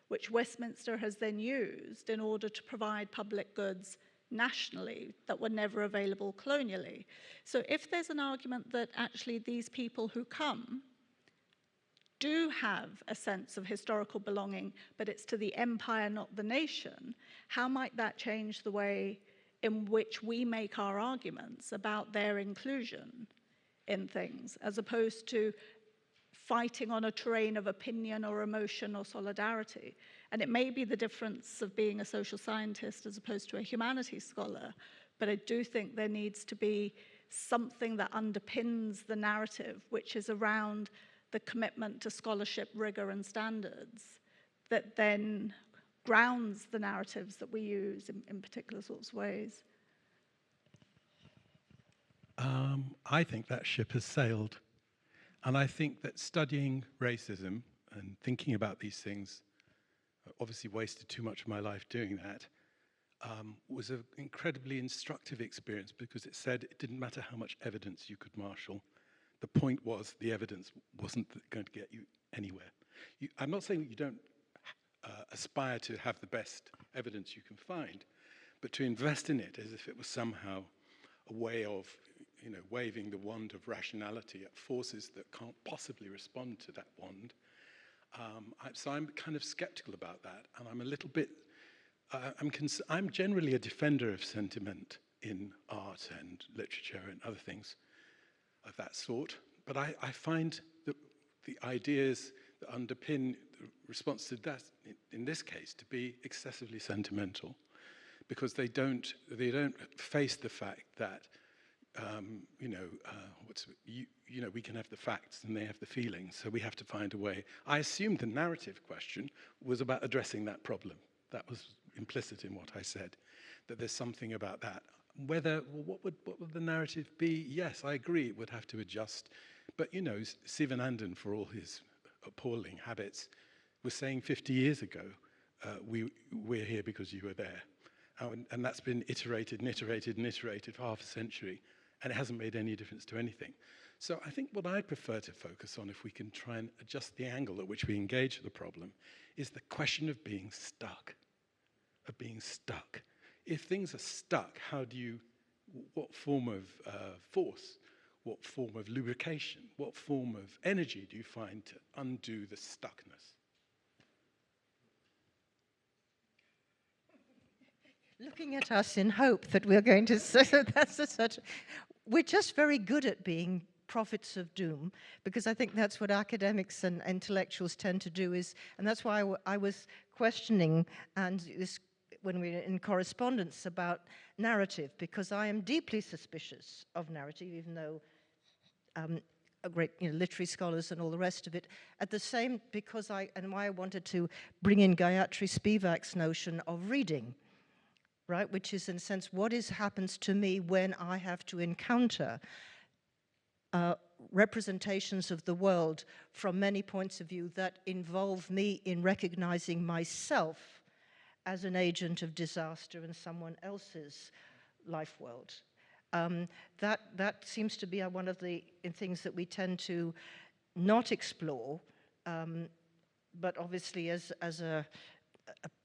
which Westminster has then used in order to provide public goods nationally that were never available colonially. So if there's an argument that actually these people who come do have a sense of historical belonging, but it's to the empire, not the nation, how might that change the way in which we make our arguments about their inclusion in things, as opposed to fighting on a terrain of opinion or emotion or solidarity? And it may be the difference of being a social scientist as opposed to a humanities scholar, But I do think there needs to be something that underpins the narrative, which is around the commitment to scholarship, rigor, and standards, that then grounds the narratives that we use in particular sorts of ways. I think that ship has sailed. And I think that studying racism and thinking about these things, obviously wasted too much of my life doing that, was an incredibly instructive experience, because it said it didn't matter how much evidence you could marshal. The point was the evidence wasn't going to get you anywhere. I'm not saying that you don't aspire to have the best evidence you can find, but to invest in it as if it was somehow a way of, waving the wand of rationality at forces that can't possibly respond to that wand. So I'm kind of skeptical about that, and I'm a little bit, I'm generally a defender of sentiment in art and literature and other things of that sort, but I find that the ideas that underpin the response to that, in this case, to be excessively sentimental, because they don't face the fact that we can have the facts and they have the feelings, so we have to find a way. I assumed the narrative question was about addressing that problem. That was implicit in what I said, that there's something about that. What would the narrative be? Yes, I agree, it would have to adjust. But Sivanandan, for all his appalling habits, was saying 50 years ago, we're here because you were there. And that's been iterated and iterated and iterated for half a century, and it hasn't made any difference to anything. So I think what I'd prefer to focus on, if we can try and adjust the angle at which we engage the problem, is the question of being stuck. If things are stuck, what form of force, what form of lubrication, what form of energy do you find to undo the stuckness? Looking at us in hope that we're going to say that we're just very good at being prophets of doom, because I think that's what academics and intellectuals tend to do, and that's why I was questioning when we were in correspondence about narrative, because I am deeply suspicious of narrative, even though a great literary scholars and all the rest of it. At the same, why I wanted to bring in Gayatri Spivak's notion of reading, right, which is in a sense what happens to me when I have to encounter representations of the world from many points of view that involve me in recognizing myself as an agent of disaster in someone else's life world. That seems to be one of the things that we tend to not explore, but obviously as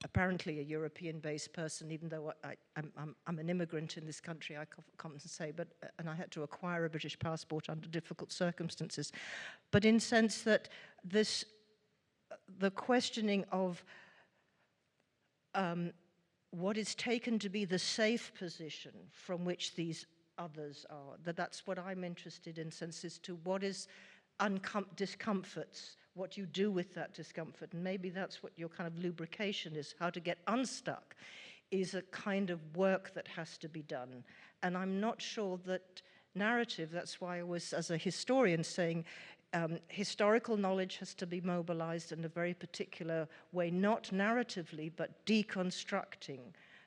apparently a European-based person, even though I'm an immigrant in this country, I come to say, and I had to acquire a British passport under difficult circumstances. But in sense that the questioning of what is taken to be the safe position from which these others are, that's what I'm interested in, sense as to what is discomforts, what you do with that discomfort, and maybe that's what your kind of lubrication is, how to get unstuck, is a kind of work that has to be done. And I'm not sure that narrative, that's why I was, as a historian, saying historical knowledge has to be mobilized in a very particular way, not narratively, but deconstructing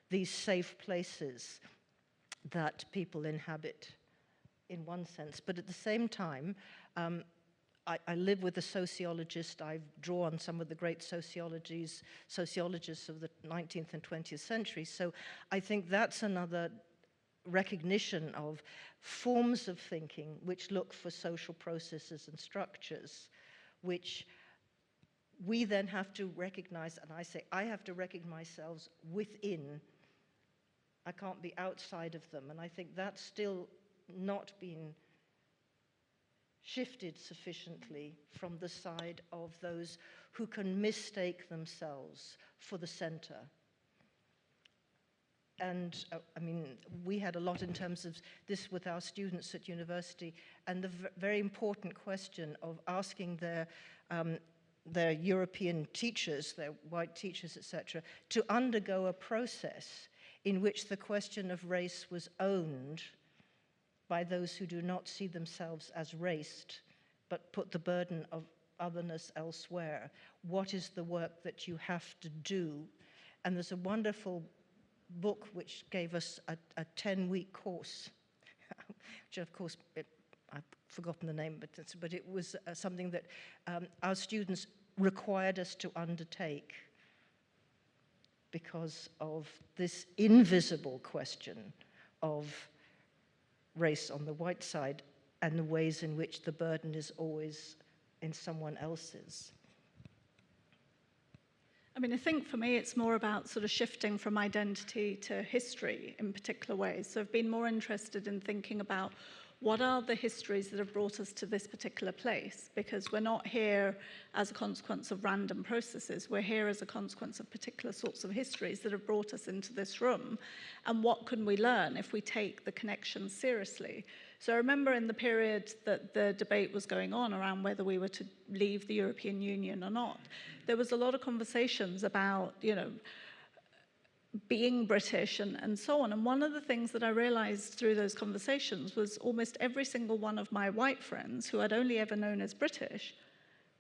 these safe places that people inhabit in one sense. But at the same time, I live with a sociologist. I draw on some of the great sociologists of the 19th and 20th century. So I think that's another recognition of forms of thinking which look for social processes and structures, which we then have to recognize, and I say I have to recognize myself within. I can't be outside of them, and I think that's still not been shifted sufficiently from the side of those who can mistake themselves for the center. And I mean, we had a lot in terms of this with our students at university, and the very important question of asking their European teachers, their white teachers, etc., to undergo a process in which the question of race was owned by those who do not see themselves as raced, but put the burden of otherness elsewhere. What is the work that you have to do? And there's a wonderful book which gave us a 10-week course, which of course, I've forgotten the name, but it was something that our students required us to undertake because of this invisible question of race on the white side and the ways in which the burden is always in someone else's. I mean, I think for me, it's more about sort of shifting from identity to history in particular ways. So I've been more interested in thinking about what are the histories that have brought us to this particular place? Because we're not here as a consequence of random processes. We're here as a consequence of particular sorts of histories that have brought us into this room. And what can we learn if we take the connection seriously? So I remember in the period that the debate was going on around whether we were to leave the European Union or not, there was a lot of conversations about, you know, being British and so on. And one of the things that I realized through those conversations was almost every single one of my white friends who I'd only ever known as British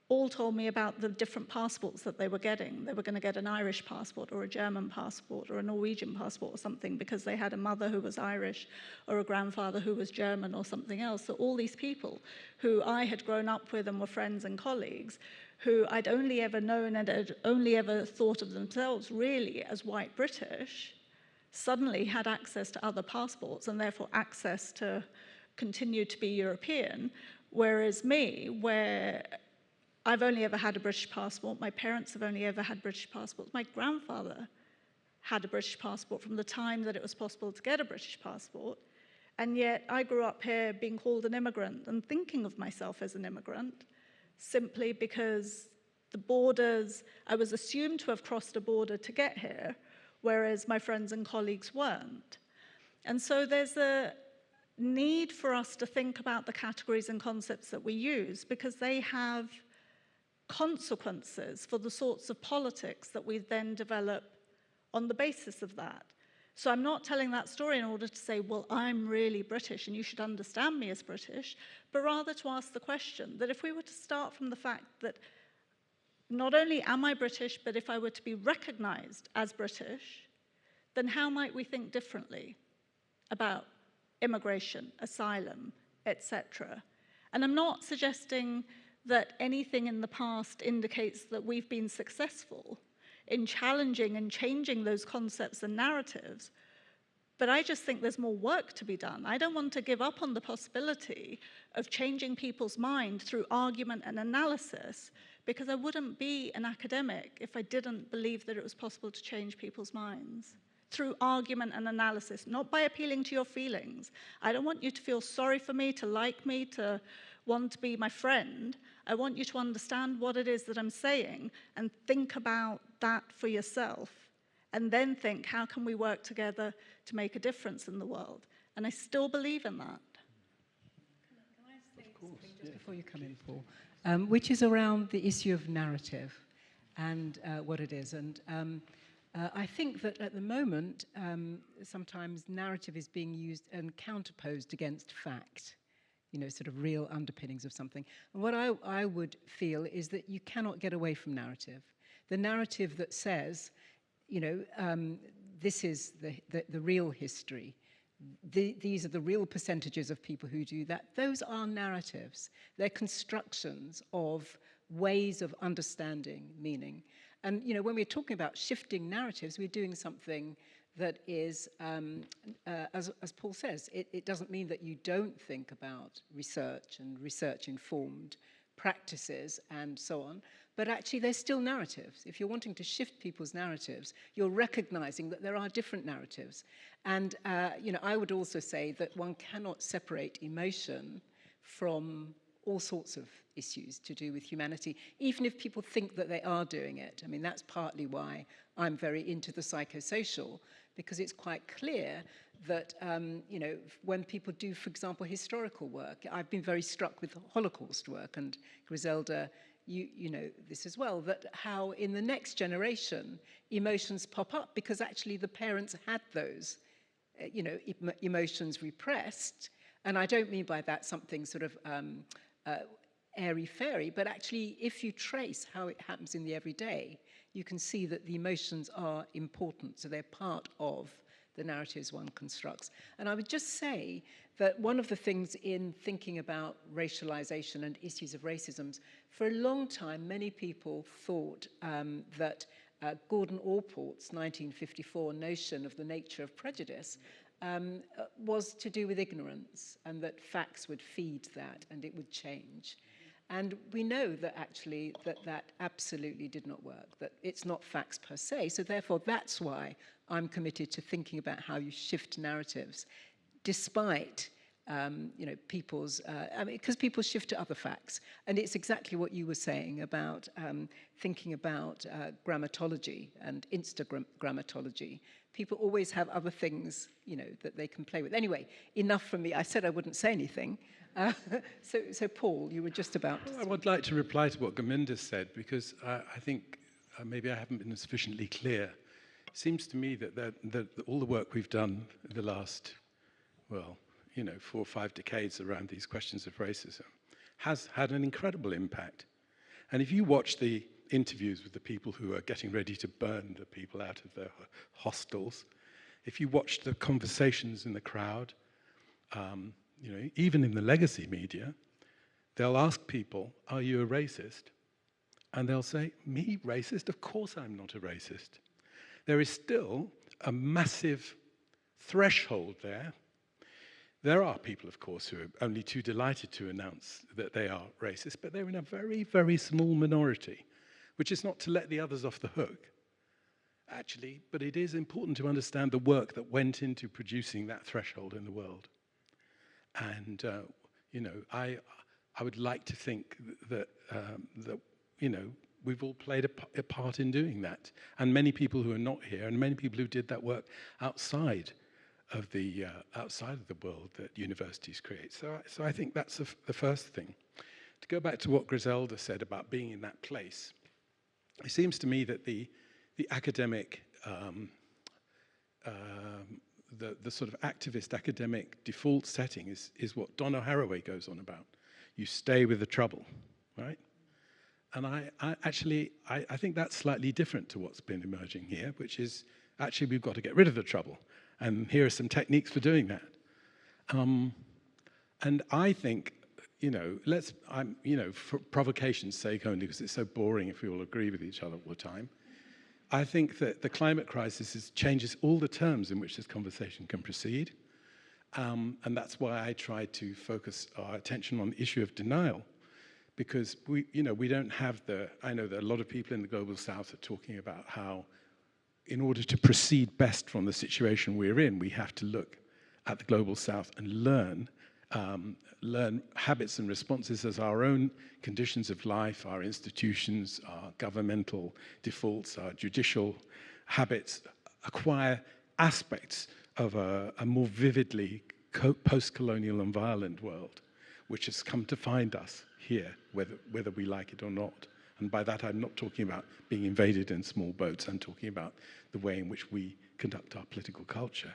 all told me about the different passports that they were getting. They were going to get an Irish passport or a German passport or a Norwegian passport or something because they had a mother who was Irish or a grandfather who was German or something else. So all these people who I had grown up with and were friends and colleagues who I'd only ever known and had only ever thought of themselves really as white British, suddenly had access to other passports and therefore access to continue to be European, whereas me, where I've only ever had a British passport, my parents have only ever had British passports, my grandfather had a British passport from the time that it was possible to get a British passport, and yet I grew up here being called an immigrant and thinking of myself as an immigrant, simply because the borders, I was assumed to have crossed a border to get here, whereas my friends and colleagues weren't. And so there's a need for us to think about the categories and concepts that we use because they have consequences for the sorts of politics that we then develop on the basis of that. So I'm not telling that story in order to say, well, I'm really British and you should understand me as British, but rather to ask the question that if we were to start from the fact that not only am I British, but if I were to be recognized as British, then how might we think differently about immigration, asylum, etc.? And I'm not suggesting that anything in the past indicates that we've been successful in challenging and changing those concepts and narratives, but I just think there's more work to be done. I don't want to give up on the possibility of changing people's mind through argument and analysis, because I wouldn't be an academic if I didn't believe that it was possible to change people's minds through argument and analysis, not by appealing to your feelings. I don't want you to feel sorry for me, to like me, to want to be my friend. I want you to understand what it is that I'm saying and think about that for yourself, and then think, how can we work together to make a difference in the world? And I still believe in that. Can I say something just before you come in, Paul? Which is around the issue of narrative and what it is. And I think that at the moment, sometimes narrative is being used and counterposed against fact, you know, sort of real underpinnings of something. And what I would feel is that you cannot get away from narrative. The narrative that says, you know, this is the real history. These are the real percentages of people who do that. Those are narratives. They're constructions of ways of understanding meaning. And, you know, when we're talking about shifting narratives, we're doing something that is, as Paul says, it doesn't mean that you don't think about research and research-informed practices and so on, but actually they're still narratives. If you're wanting to shift people's narratives, you're recognizing that there are different narratives. And, you know, I would also say that one cannot separate emotion from all sorts of issues to do with humanity, even if people think that they are doing it. I mean, that's partly why I'm very into the psychosocial, because it's quite clear that, you know, when people do, for example, historical work, I've been very struck with Holocaust work, and Griselda you know this as well, that how in the next generation emotions pop up because actually the parents had those, emotions repressed. And I don't mean by that something sort of airy-fairy, but actually if you trace how it happens in the everyday, you can see that the emotions are important, so they're part of the narratives one constructs. And I would just say that one of the things in thinking about racialization and issues of racism, for a long time, many people thought that Gordon Allport's 1954 notion of the nature of prejudice was to do with ignorance, and that facts would feed that and it would change. And we know that actually that absolutely did not work, that it's not facts per se. So therefore, that's why I'm committed to thinking about how you shift narratives, despite people's, because people shift to other facts. And it's exactly what you were saying about thinking about grammatology and Instagrammatology. People always have other things, that they can play with. Anyway, enough from me. I said I wouldn't say anything. So Paul, you were just about to... I would like to reply to what Gurminder said, because I think maybe I haven't been sufficiently clear. It seems to me that all the work we've done in the last, 4 or 5 decades around these questions of racism has had an incredible impact. And if you watch the interviews with the people who are getting ready to burn the people out of their hostels, if you watch the conversations in the crowd, even in the legacy media, they'll ask people, are you a racist? And they'll say, me, racist? Of course I'm not a racist. There is still a massive threshold there. There are people, of course, who are only too delighted to announce that they are racist, but they're in a very, very small minority, which is not to let the others off the hook, actually, but it is important to understand the work that went into producing that threshold in the world. And, I would like to think that we've all played a part in doing that. And many people who are not here, and many people who did that work outside of the world that universities create. So I think that's the first thing. To go back to what Griselda said about being in that place, it seems to me that the academic, the sort of activist academic default setting is what Donna Haraway goes on about. You stay with the trouble, right? And I think that's slightly different to what's been emerging here, which is actually we've got to get rid of the trouble. And here are some techniques for doing that. And I think, for provocation's sake only, because it's so boring if we all agree with each other all the time, I think that the climate crisis changes all the terms in which this conversation can proceed. And that's why I try to focus our attention on the issue of denial, because we don't have I know that a lot of people in the Global South are talking about how, in order to proceed best from the situation we're in, we have to look at the Global South and learn habits and responses as our own conditions of life, our institutions, our governmental defaults, our judicial habits acquire aspects of a more vividly post-colonial and violent world, which has come to find us here, whether we like it or not. And by that, I'm not talking about being invaded in small boats. I'm talking about the way in which we conduct our political culture.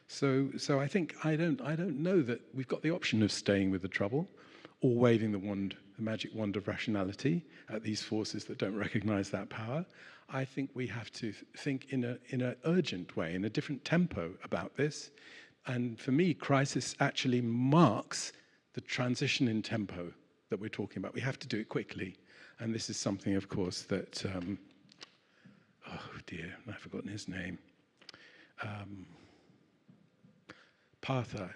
So I think I don't know that we've got the option of staying with the trouble or waving the magic wand of rationality at these forces that don't recognize that power. I think we have to think in an urgent way, in a different tempo about this. And for me, crisis actually marks the transition in tempo that we're talking about. We have to do it quickly. And this is something, of course, that, oh dear, I've forgotten his name. Partha,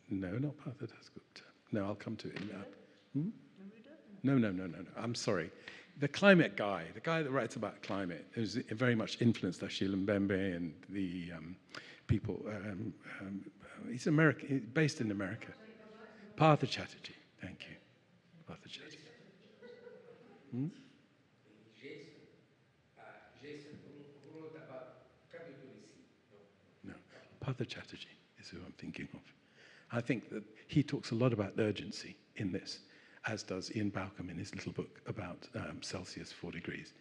no, not Partha Dasgupta. No, I'll come to it. No, I'm sorry. The climate guy, the guy that writes about climate, who's very much influenced Achille Mbembe and the people, he's American, based in America. Partha Chatterjee, thank you. Partha Chatterjee. Jason who wrote about capitalism. No, Partha Chatterjee is who I'm thinking of. I think that he talks a lot about urgency in this. as does Ian Balcom in his little book about Celsius 4 degrees.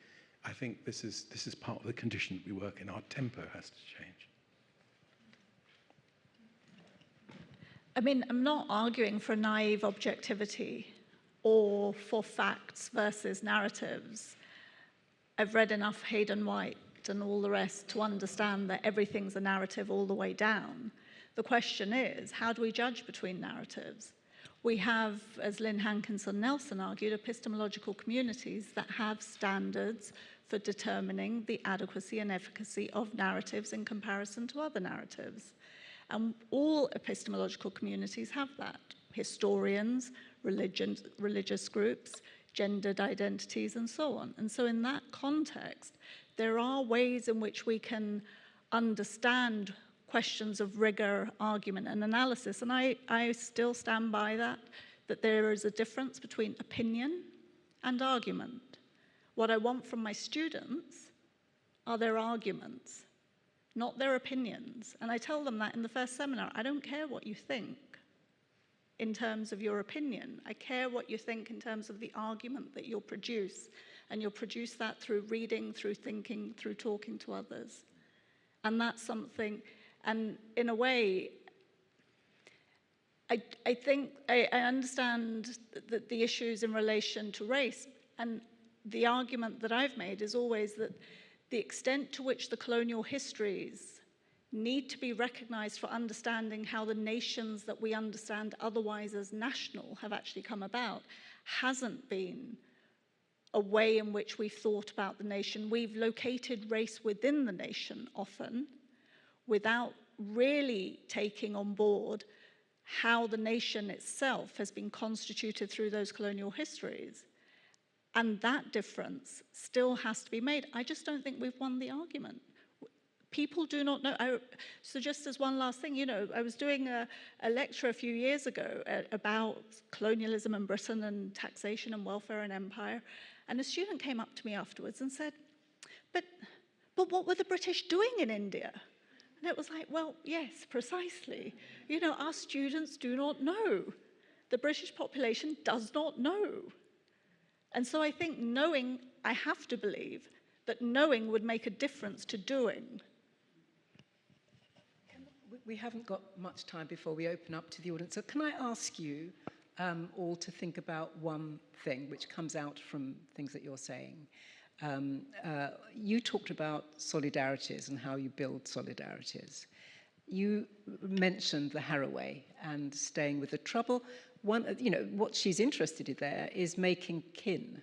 I think this is part of the condition that we work in. Our tempo has to change. I mean, I'm not arguing for naive objectivity or for facts versus narratives. I've read enough Hayden White and all the rest to understand that everything's a narrative all the way down. The question is, how do we judge between narratives? We have, as Lynn Hankinson Nelson argued, epistemological communities that have standards for determining the adequacy and efficacy of narratives in comparison to other narratives. And all epistemological communities have that. Historians, religious groups, gendered identities, and so on. And so in that context, there are ways in which we can understand questions of rigor, argument, and analysis. And I still stand by that there is a difference between opinion and argument. What I want from my students are their arguments, not their opinions. And I tell them that in the first seminar. I don't care what you think in terms of your opinion. I care what you think in terms of the argument that you'll produce. And you'll produce that through reading, through thinking, through talking to others. And that's something, and in a way, I think I understand the issues in relation to race, and the argument that I've made is always that the extent to which the colonial histories need to be recognized for understanding how the nations that we understand otherwise as national have actually come about hasn't been a way in which we've thought about the nation. We've located race within the nation often without really taking on board how the nation itself has been constituted through those colonial histories. And that difference still has to be made. I just don't think we've won the argument. People do not know. So just as one last thing, I was doing a lecture a few years ago about colonialism in Britain and taxation and welfare and empire. And a student came up to me afterwards and said, but what were the British doing in India? And it was like, well, yes, precisely. Our students do not know. The British population does not know. And so I think I have to believe that knowing would make a difference to doing. We haven't got much time before we open up to the audience. So can I ask you all to think about one thing which comes out from things that you're saying? You talked about solidarities and how you build solidarities. You mentioned the Haraway and staying with the trouble. What she's interested in there is making kin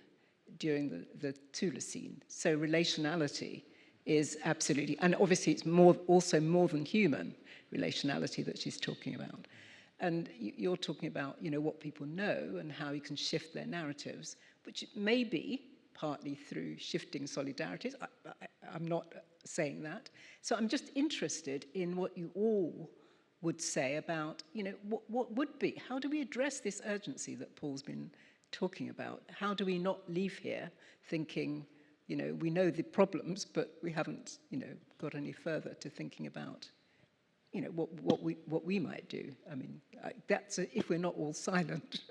during the Thulacene. So relationality is absolutely, and obviously it's also more than human relationality that she's talking about. And you're talking about, what people know and how you can shift their narratives, which may be partly through shifting solidarities. I'm not saying that. So I'm just interested in what you all would say about, what would be, how do we address this urgency that Paul's been talking about? How do we not leave here thinking, we know the problems, but we haven't, got any further to thinking about, what we might do? I mean, that's if we're not all silent.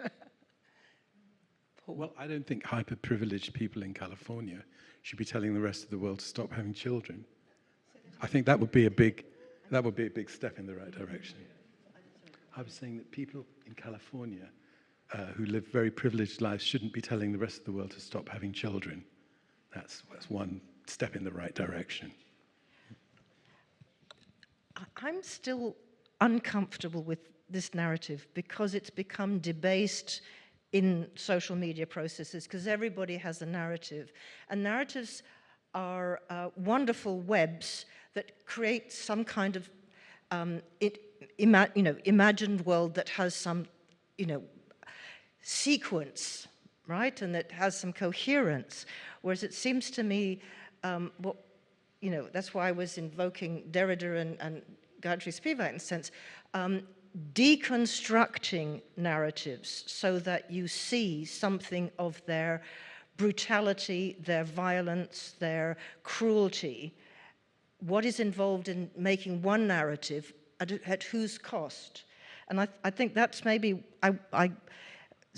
Paul. Well, I don't think hyper-privileged people in California should be telling the rest of the world to stop having children. I think that would be a big step in the right direction. I was saying that people in California who live very privileged lives shouldn't be telling the rest of the world to stop having children. That's one step in the right direction. I'm still uncomfortable with this narrative because it's become debased in social media processes, because everybody has a narrative. And narratives are wonderful webs that create some kind of imagined world that has some, sequence, right? And that has some coherence. Whereas it seems to me, that's why I was invoking Derrida and Gayatri Spivak in a sense, deconstructing narratives so that you see something of their brutality, their violence, their cruelty. What is involved in making one narrative at whose cost? And I think that's maybe,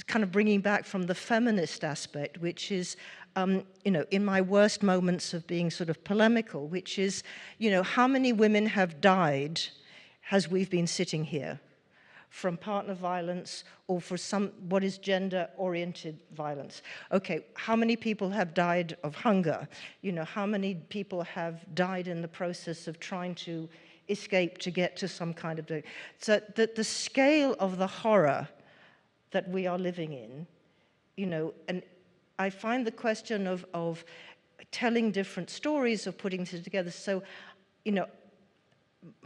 kind of bringing back from the feminist aspect, which is, you know, in my worst moments of being sort of polemical, which is, you know, how many women have died as we've been sitting here from partner violence or for some, what is gender-oriented violence? Okay, how many people have died of hunger? You know, how many people have died in the process of trying to escape to get to some kind of... So the scale of the horror that we are living in, you know, and I find the question of telling different stories, of putting it together, so, you know,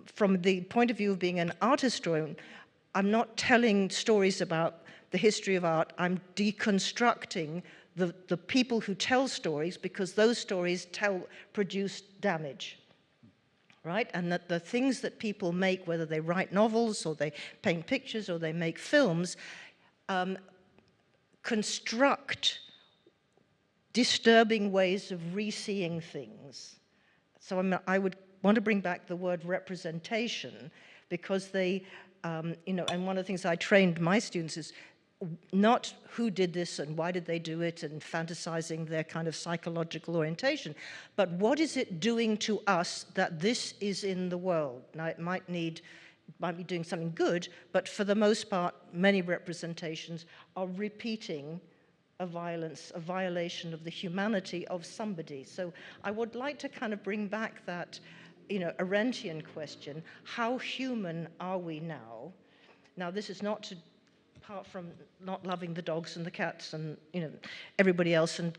from the point of view of being an art historian, I'm not telling stories about the history of art, I'm deconstructing the people who tell stories, because those stories produce damage, right? And that the things that people make, whether they write novels or they paint pictures or they make films, construct disturbing ways of re-seeing things. So I would want to bring back the word representation, because they, you know, and one of the things I trained my students is not who did this and why did they do it and fantasizing their kind of psychological orientation, but what is it doing to us that this is in the world? Now it might be doing something good, but for the most part, many representations are repeating a violation of the humanity of somebody. So I would like to kind of bring back that, you know, Arendtian question, how human are we now? Now this is not to, apart from not loving the dogs and the cats and, you know, everybody else, and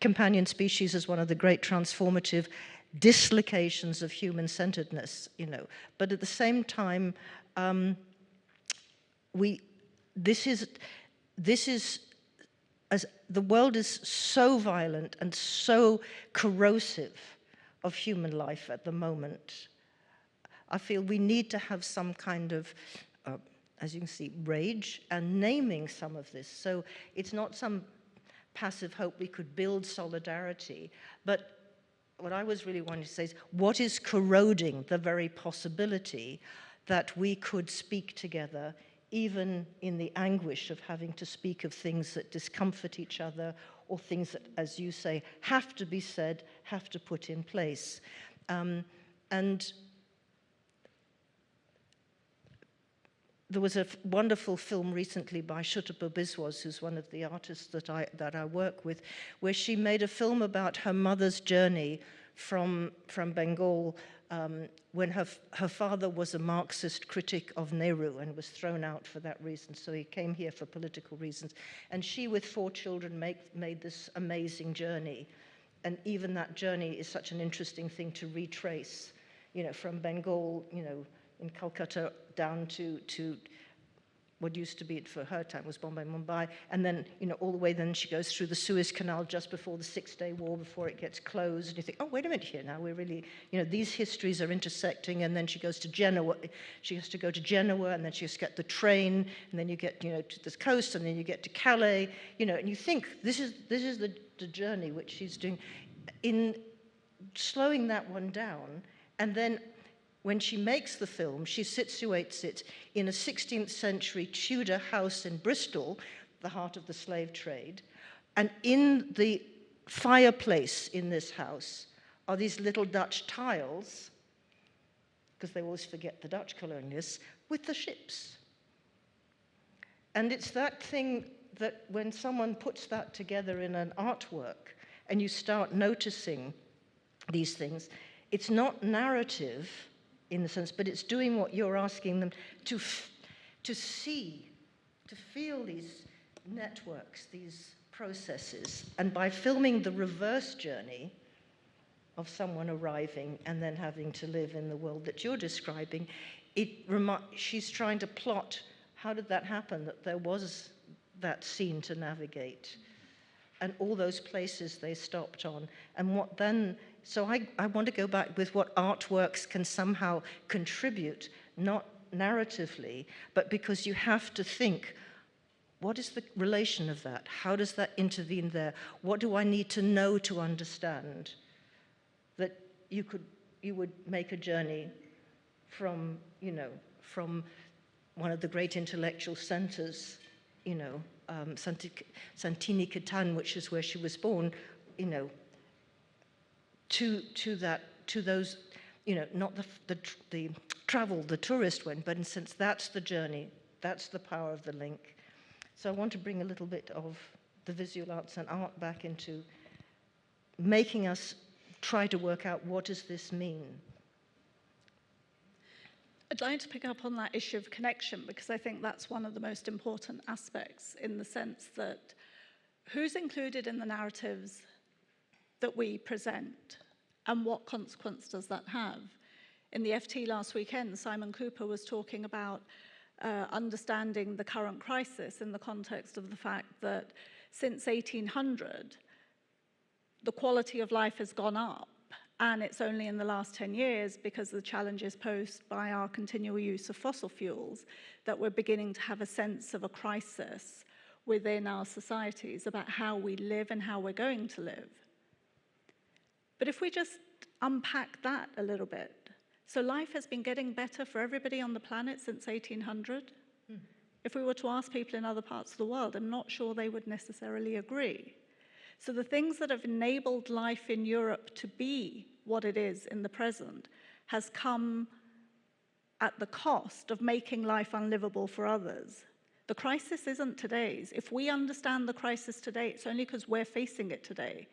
companion species is one of the great transformative dislocations of human-centeredness, you know. But at the same time, this is as the world is so violent and so corrosive of human life at the moment. I feel we need to have some kind of, as you can see, rage and naming some of this. So it's not some passive hope we could build solidarity, but what I was really wanting to say is, what is corroding the very possibility that we could speak together, even in the anguish of having to speak of things that discomfort each other, or things that, as you say, have to be said, have to put in place. And there was a wonderful film recently by Shutapa Biswas, who's one of the artists that I work with, where she made a film about her mother's journey from Bengal, when her father was a Marxist critic of Nehru and was thrown out for that reason. So he came here for political reasons. And she, with 4 children, made this amazing journey. And even that journey is such an interesting thing to retrace, you know, from Bengal, you know, in Calcutta down to what used to be, for her time, was Mumbai, and then, you know, all the way, then she goes through the Suez Canal just before the Six-Day War, before it gets closed, and you think, oh, wait a minute here, now we're really, you know, these histories are intersecting, and then she goes to Genoa, she has to go to Genoa, and then she has to get the train, and then you get, you know, to the coast, and then you get to Calais, you know, and you think, this is the journey which she's doing. In slowing that one down, and then when she makes the film, she situates it in a 16th century Tudor house in Bristol, the heart of the slave trade. And in the fireplace in this house are these little Dutch tiles, because they always forget the Dutch colonialists, with the ships. And it's that thing that when someone puts that together in an artwork and you start noticing these things, it's not narrative, in the sense, but it's doing what you're asking them to see, to feel these networks, these processes. And by filming the reverse journey of someone arriving and then having to live in the world that you're describing, she's trying to plot, how did that happen, that there was that scene to navigate, and all those places they stopped on, and what then. So I want to go back with what artworks can somehow contribute, not narratively, but because you have to think, what is the relation of that? How does that intervene there? What do I need to know to understand that you would make a journey from, you know, from one of the great intellectual centers Santini Ketan, which is where she was born, to those, not the travel the tourist went, but in a sense that's the journey, that's the power of the link. So I want to bring a little bit of the visual arts and art back into making us try to work out what does this mean. I'd like to pick up on that issue of connection, because I think that's one of the most important aspects, in the sense that who's included in the narratives that we present and what consequence does that have? In the FT last weekend, Simon Cooper was talking about understanding the current crisis in the context of the fact that since 1800, the quality of life has gone up. And it's only in the last 10 years, because of the challenges posed by our continual use of fossil fuels, that we're beginning to have a sense of a crisis within our societies about how we live and how we're going to live. But if we just unpack that a little bit, so life has been getting better for everybody on the planet since 1800. If we were to ask people in other parts of the world, I'm not sure they would necessarily agree. So the things that have enabled life in Europe to be what it is in the present has come at the cost of making life unlivable for others. The crisis isn't today's. If we understand the crisis today, it's only because we're facing it today.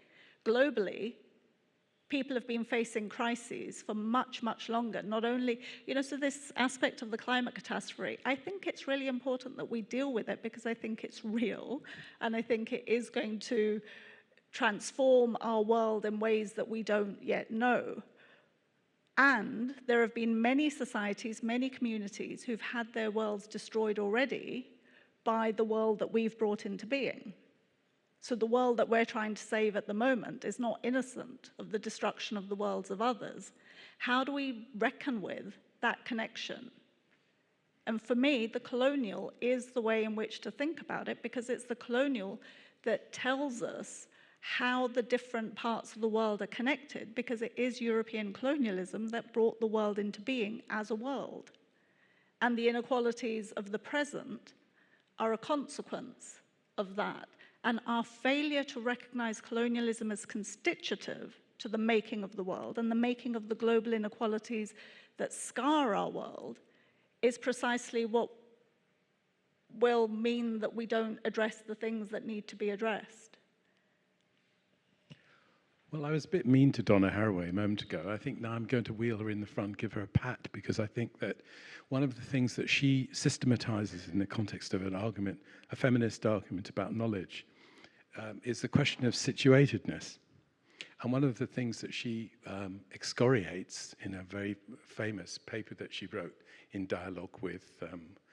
Globally, people have been facing crises for much, much longer. Not only, so this aspect of the climate catastrophe, I think it's really important that we deal with it, because I think it's real, and I think it is going to transform our world in ways that we don't yet know. And there have been many societies, many communities who've had their worlds destroyed already by the world that we've brought into being. So the world that we're trying to save at the moment is not innocent of the destruction of the worlds of others. How do we reckon with that connection? And for me, the colonial is the way in which to think about it, because it's the colonial that tells us how the different parts of the world are connected, because it is European colonialism that brought the world into being as a world. And the inequalities of the present are a consequence of that. And our failure to recognize colonialism as constitutive to the making of the world and the making of the global inequalities that scar our world is precisely what will mean that we don't address the things that need to be addressed. Well, I was a bit mean to Donna Haraway a moment ago. I think now I'm going to wheel her in the front, give her a pat, because I think that one of the things that she systematizes in the context of an argument, a feminist argument about knowledge, is the question of situatedness. And one of the things that she excoriates in a very famous paper that she wrote in dialogue with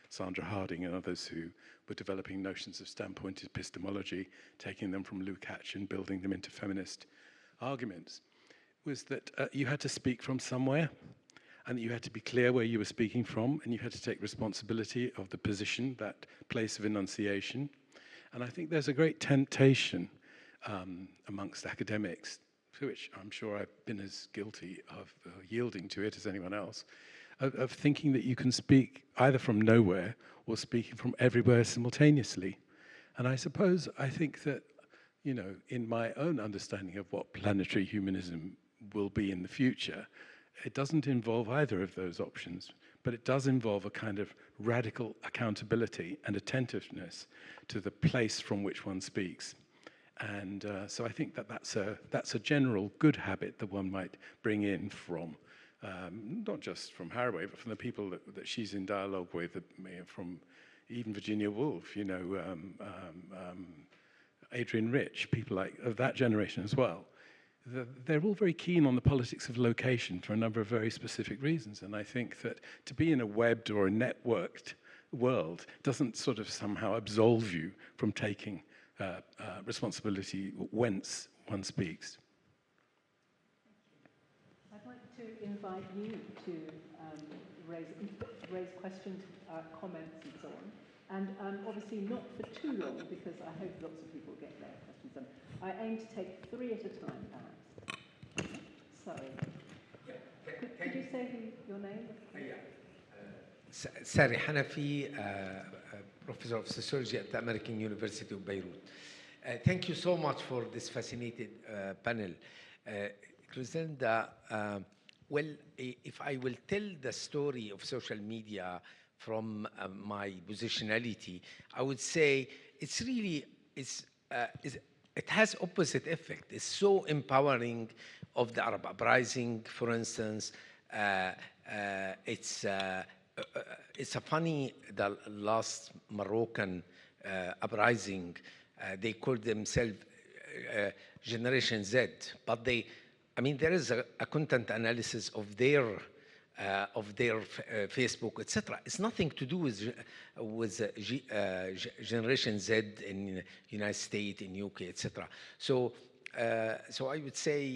Sandra Harding and others who were developing notions of standpoint epistemology, taking them from Lukács and building them into feminist arguments, was that you had to speak from somewhere, and that you had to be clear where you were speaking from, and you had to take responsibility of the position, that place of enunciation. And I think there's a great temptation amongst academics, to which I'm sure I've been as guilty of yielding to it as anyone else, of thinking that you can speak either from nowhere or speaking from everywhere simultaneously. And I think that, in my own understanding of what planetary humanism will be in the future, it doesn't involve either of those options, but it does involve a kind of radical accountability and attentiveness to the place from which one speaks. And so I think that that's a general good habit that one might bring in from, not just from Haraway, but from the people that she's in dialogue with, from even Virginia Woolf, Adrian Rich, people like of that generation as well. They're all very keen on the politics of location for a number of very specific reasons. And I think that to be in a webbed or a networked world doesn't sort of somehow absolve you from taking responsibility whence one speaks. I'd like to invite you to raise questions, comments and so on. And obviously not for too long, because I hope lots of people get their questions done. I aim to take 3 at a time, perhaps. Sorry. Could you say your name? Sari Hanafi, professor of sociology at the American University of Beirut. Thank you so much for this fascinating panel. Griselda, well, if I will tell the story of social media from my positionality, I would say it's really, it has opposite effect. It's so empowering of the Arab uprising, for instance. It's a funny, the last Moroccan uprising, they called themselves Generation Z, but they, I mean, there is a content analysis of their Facebook, etc. It's nothing to do with Generation Z in United States, in UK, etc. So I would say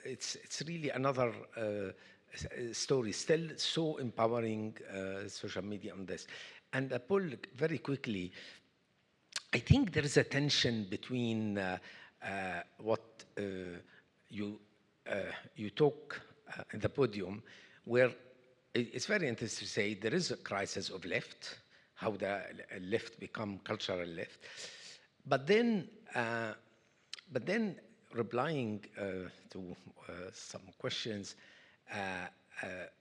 it's really another story, still so empowering social media on this. And Paul, very quickly, I think there is a tension between what you talk in the podium, where it's very interesting to say there is a crisis of left, how the left become cultural left, but then replying to some questions,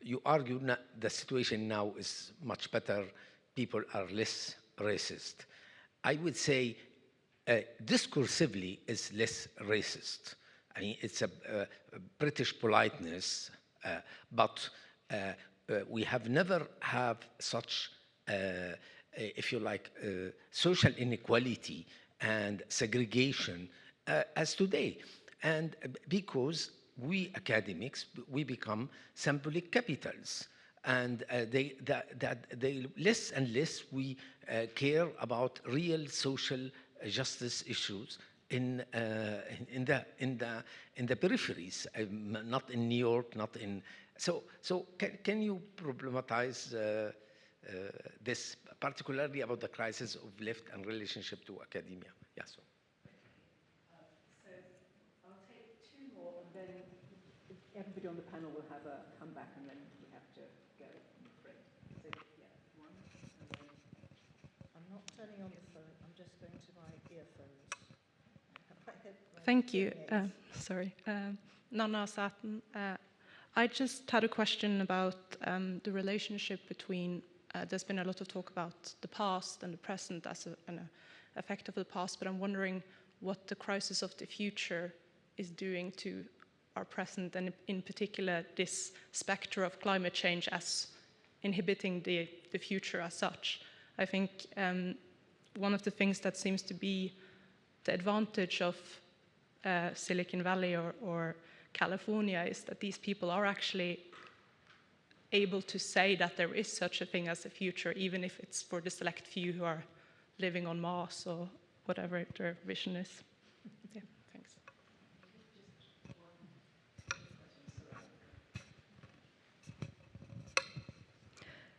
you argue the situation now is much better, people are less racist. I would say discursively is less racist. I mean, it's a British politeness, but we have never have such, if you like, social inequality and segregation as today. And because we academics, we become symbolic capitals. And they less and less we care about real social justice issues in the peripheries, not in New York, not in. So can you problematize this, particularly about the crisis of left and relationship to academia? Yes. So I'll take two more, and then everybody on the panel will have a comeback, and then we have to go. So yeah, one, and then. I'm not turning on the phone. I'm just going to my earphones. Thank you. Sorry. Nana Satin. I just had a question about the relationship between, there's been a lot of talk about the past and the present as an effect of the past, but I'm wondering what the crisis of the future is doing to our present, and in particular this spectre of climate change as inhibiting the future as such. I think one of the things that seems to be the advantage of Silicon Valley or California is that these people are actually able to say that there is such a thing as a future, even if it's for the select few who are living on Mars or whatever their vision is. Yeah, thanks.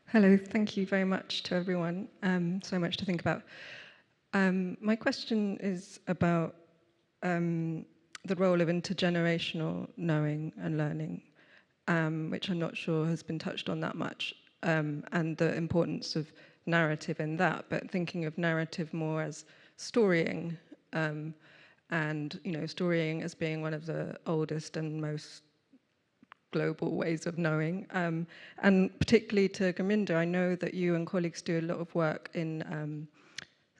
Hello, thank you very much to everyone. So much to think about. My question is about the role of intergenerational knowing and learning, which I'm not sure has been touched on that much, and the importance of narrative in that, but thinking of narrative more as storying, and storying as being one of the oldest and most global ways of knowing. And particularly to Gurminder, I know that you and colleagues do a lot of work in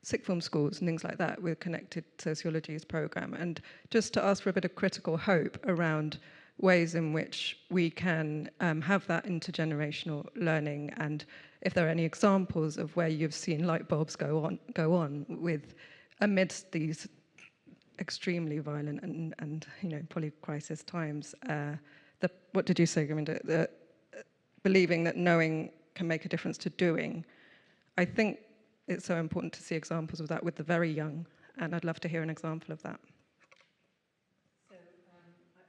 sixth form schools and things like that with Connected Sociology's program. And just to ask for a bit of critical hope around ways in which we can have that intergenerational learning, and if there are any examples of where you've seen light bulbs go on with amidst these extremely violent and polycrisis times. What did you say, Gurminder? Believing that knowing can make a difference to doing. I think it's so important to see examples of that with the very young, and I'd love to hear an example of that. So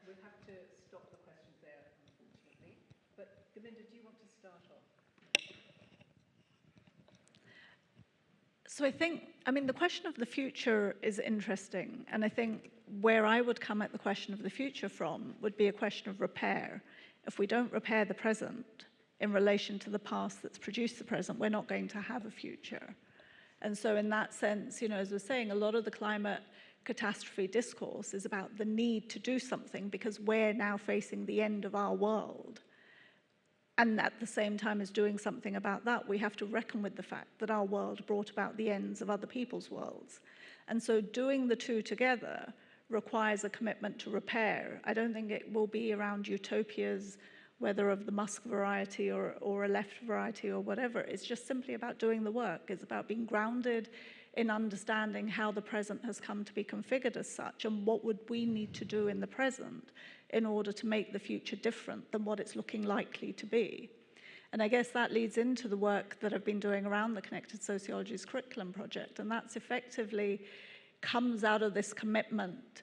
we have to stop the questions there, unfortunately. But Gurminder, do you want to start off? So the question of the future is interesting, and I think where I would come at the question of the future from would be a question of repair. If we don't repair the present in relation to the past that's produced the present, we're not going to have a future. And so in that sense, as we're saying, a lot of the climate catastrophe discourse is about the need to do something because we're now facing the end of our world. And at the same time as doing something about that, we have to reckon with the fact that our world brought about the ends of other people's worlds. And so doing the two together requires a commitment to repair. I don't think it will be around utopias, whether of the Musk variety or a left variety or whatever. It's just simply about doing the work. It's about being grounded in understanding how the present has come to be configured as such and what would we need to do in the present in order to make the future different than what it's looking likely to be. And I guess that leads into the work that I've been doing around the Connected Sociologies Curriculum Project, and that's effectively comes out of this commitment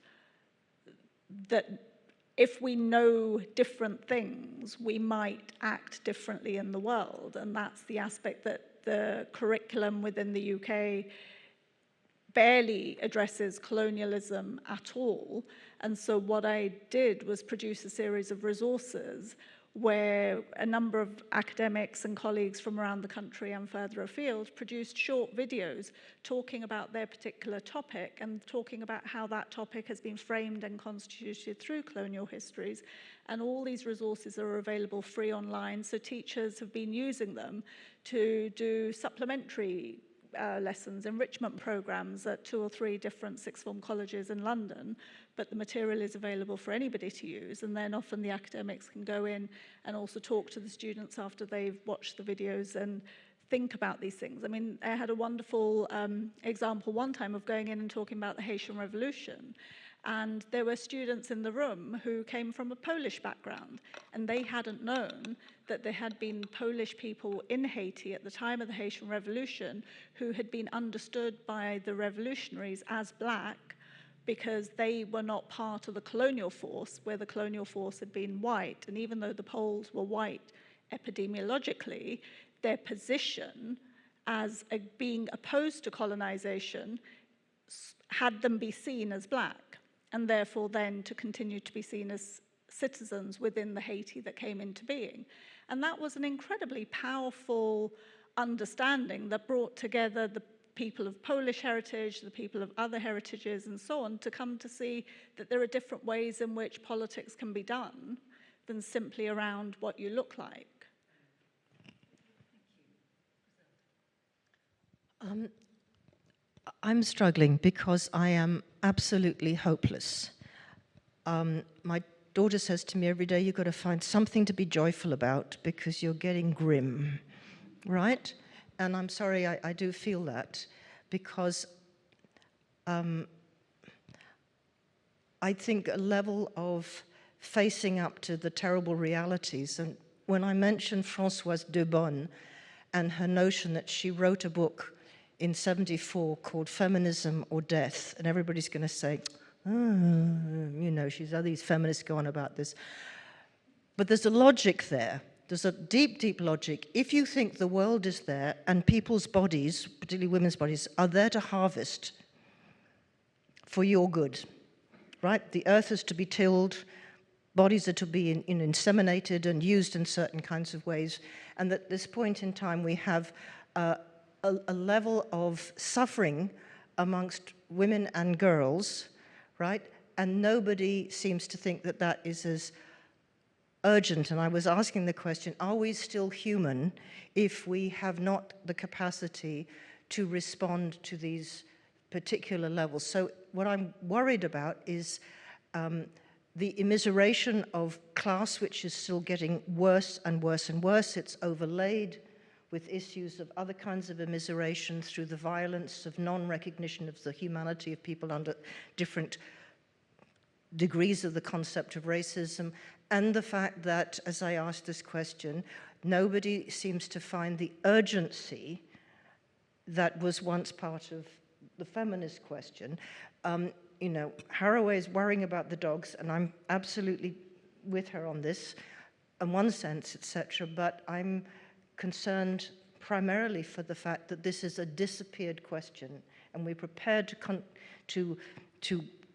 that if we know different things, we might act differently in the world. And that's the aspect that the curriculum within the UK barely addresses colonialism at all. And so what I did was produce a series of resources where a number of academics and colleagues from around the country and further afield produced short videos talking about their particular topic and talking about how that topic has been framed and constituted through colonial histories. And all these resources are available free online, so teachers have been using them to do supplementary lessons, enrichment programs at 2 or 3 different sixth form colleges in London, but the material is available for anybody to use, and then often the academics can go in and also talk to the students after they've watched the videos and think about these things. I mean, I had a wonderful example one time of going in and talking about the Haitian Revolution, and there were students in the room who came from a Polish background, and they hadn't known that there had been Polish people in Haiti at the time of the Haitian Revolution who had been understood by the revolutionaries as black because they were not part of the colonial force, where the colonial force had been white. And even though the Poles were white epidemiologically, their position as being opposed to colonization had them be seen as black, and therefore then to continue to be seen as citizens within the Haiti that came into being. And that was an incredibly powerful understanding that brought together the people of Polish heritage, the people of other heritages, and so on, to come to see that there are different ways in which politics can be done than simply around what you look like. I'm struggling because I am absolutely hopeless. My daughter says to me every day, you've got to find something to be joyful about because you're getting grim, right? And I'm sorry, I do feel that because I think a level of facing up to the terrible realities, and when I mentioned Françoise Debonne and her notion that she wrote a book in 1974 called Feminism or Death, and everybody's going to say, she's these feminists go on about this. But there's a logic there. There's a deep, deep logic. If you think the world is there and people's bodies, particularly women's bodies, are there to harvest for your good, right? The earth is to be tilled, bodies are to be inseminated and used in certain kinds of ways, and at this point in time we have a level of suffering amongst women and girls, right? And nobody seems to think that that is as urgent. And I was asking the question, are we still human if we have not the capacity to respond to these particular levels? So what I'm worried about is the immiseration of class, which is still getting worse and worse and worse. It's overlaid with issues of other kinds of immiseration through the violence of non-recognition of the humanity of people under different degrees of the concept of racism, and the fact that, as I asked this question, nobody seems to find the urgency that was once part of the feminist question. Haraway is worrying about the dogs, and I'm absolutely with her on this, in one sense, etc., but I'm concerned primarily for the fact that this is a disappeared question, and we're prepared to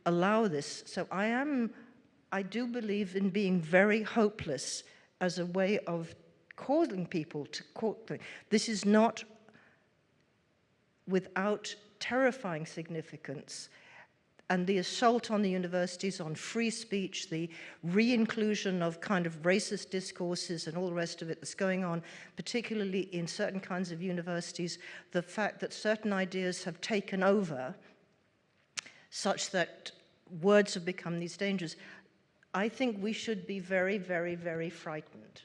allow this. So I do believe in being very hopeless as a way of causing people to this is not without terrifying significance. And the assault on the universities, on free speech, the re-inclusion of kind of racist discourses and all the rest of it that's going on, particularly in certain kinds of universities, the fact that certain ideas have taken over such that words have become these dangers. I think we should be very, very, very frightened.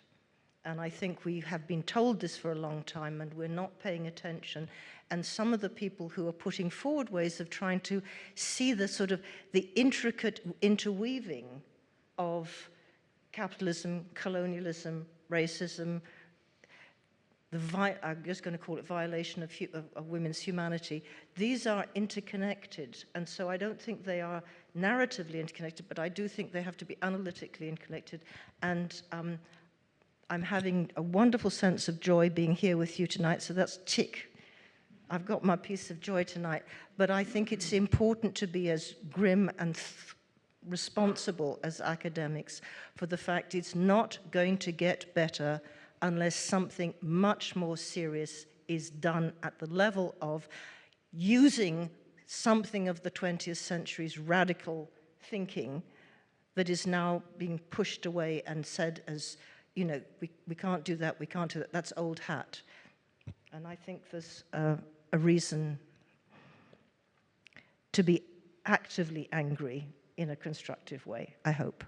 And I think we have been told this for a long time and we're not paying attention. And some of the people who are putting forward ways of trying to see the sort of the intricate interweaving of capitalism, colonialism, racism, I'm just going to call it violation of women's humanity. These are interconnected. And so I don't think they are narratively interconnected, but I do think they have to be analytically interconnected. And I'm having a wonderful sense of joy being here with you tonight, so that's tick. I've got my piece of joy tonight, but I think it's important to be as grim and responsible as academics for the fact it's not going to get better unless something much more serious is done at the level of using something of the 20th century's radical thinking that is now being pushed away and said as, you know, we can't do that, we can't do that, that's old hat. And I think there's a reason to be actively angry in a constructive way, I hope.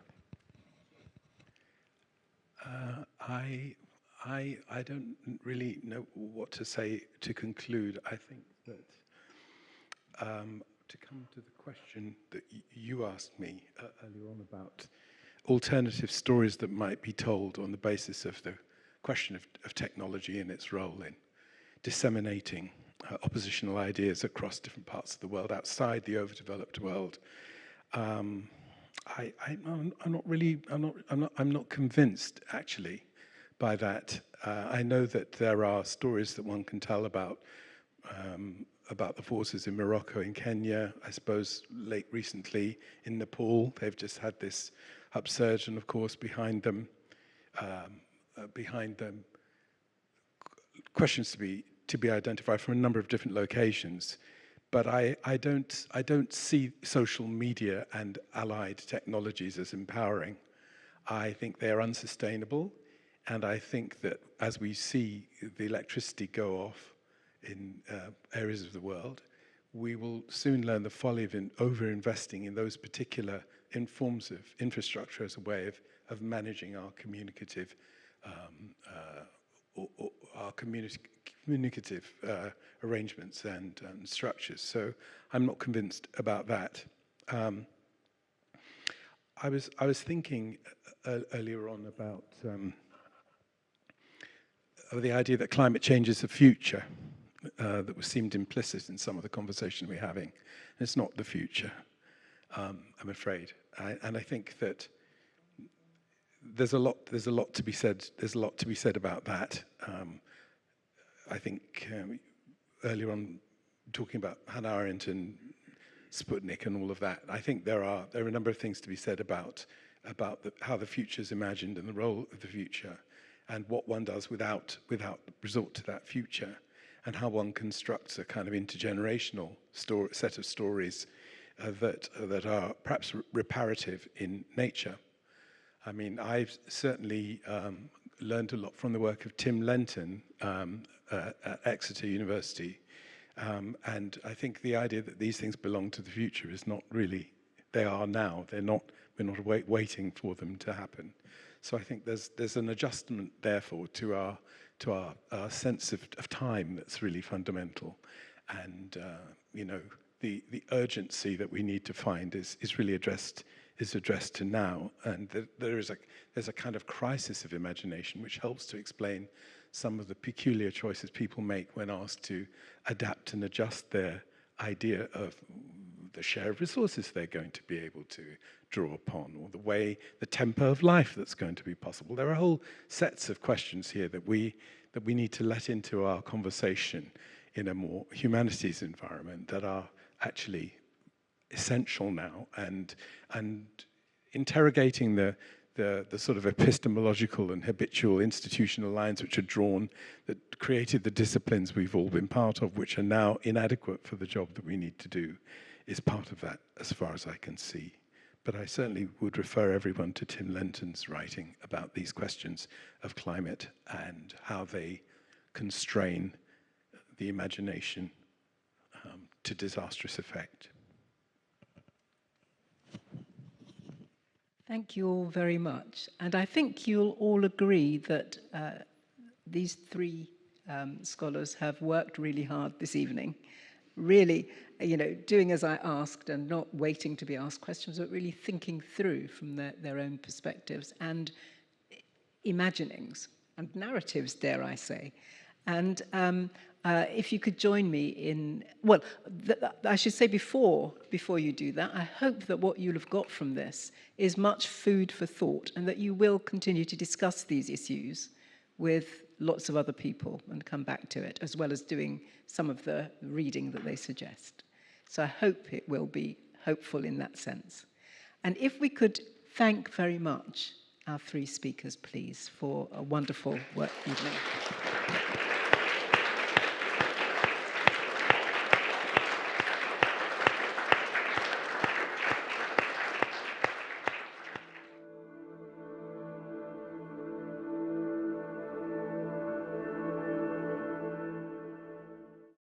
I don't really know what to say to conclude. I think that to come to the question that you asked me earlier on about alternative stories that might be told on the basis of the question of technology and its role in disseminating oppositional ideas across different parts of the world outside the overdeveloped world. I'm not convinced actually by that. I know that there are stories that one can tell about the forces in Morocco, in Kenya, I suppose recently in Nepal. They've just had this upsurge, and of course behind them questions to be identified from a number of different locations. But I don't see social media and allied technologies as empowering. I think they are unsustainable, and I think that as we see the electricity go off in areas of the world, we will soon learn the folly of over-investing in those particular forms of infrastructure as a way of managing our communicative communicative arrangements and structures. So I'm not convinced about that. I was thinking earlier on about the idea that climate change is the future that seemed implicit in some of the conversation we're having. And it's not the future, I'm afraid. And I think that there's a lot to be said. There's a lot to be said about that. I think earlier on, talking about Hannah Arendt and Sputnik and all of that, I think there are a number of things to be said about how the future is imagined and the role of the future, and what one does without resort to that future, and how one constructs a kind of intergenerational set of stories that are perhaps reparative in nature. I mean, I've certainly learned a lot from the work of Tim Lenton at Exeter University. And I think the idea that these things belong to the future is not really, they are now. We're not waiting for them to happen. So I think there's an adjustment, therefore, to our sense of time that's really fundamental. And, you know, the urgency that we need to find is really addressed to now, and there's a kind of crisis of imagination which helps to explain some of the peculiar choices people make when asked to adapt and adjust their idea of the share of resources they're going to be able to draw upon, or the tempo of life that's going to be possible. There are whole sets of questions here that we need to let into our conversation in a more humanities environment that are actually essential now, and interrogating the the sort of epistemological and habitual institutional lines which are drawn that created the disciplines we've all been part of, which are now inadequate for the job that we need to do, is part of that, as far as I can see. But I certainly would refer everyone to Tim Lenton's writing about these questions of climate and how they constrain the imagination to disastrous effect. Thank you all very much. And I think you'll all agree that these three scholars have worked really hard this evening. Really, doing as I asked and not waiting to be asked questions, but really thinking through from their own perspectives and imaginings and narratives, dare I say. And if you could join me in, well, I should say before you do that, I hope that what you'll have got from this is much food for thought and that you will continue to discuss these issues with lots of other people and come back to it, as well as doing some of the reading that they suggest. So I hope it will be hopeful in that sense. And if we could thank very much our three speakers, please, for a wonderful work evening.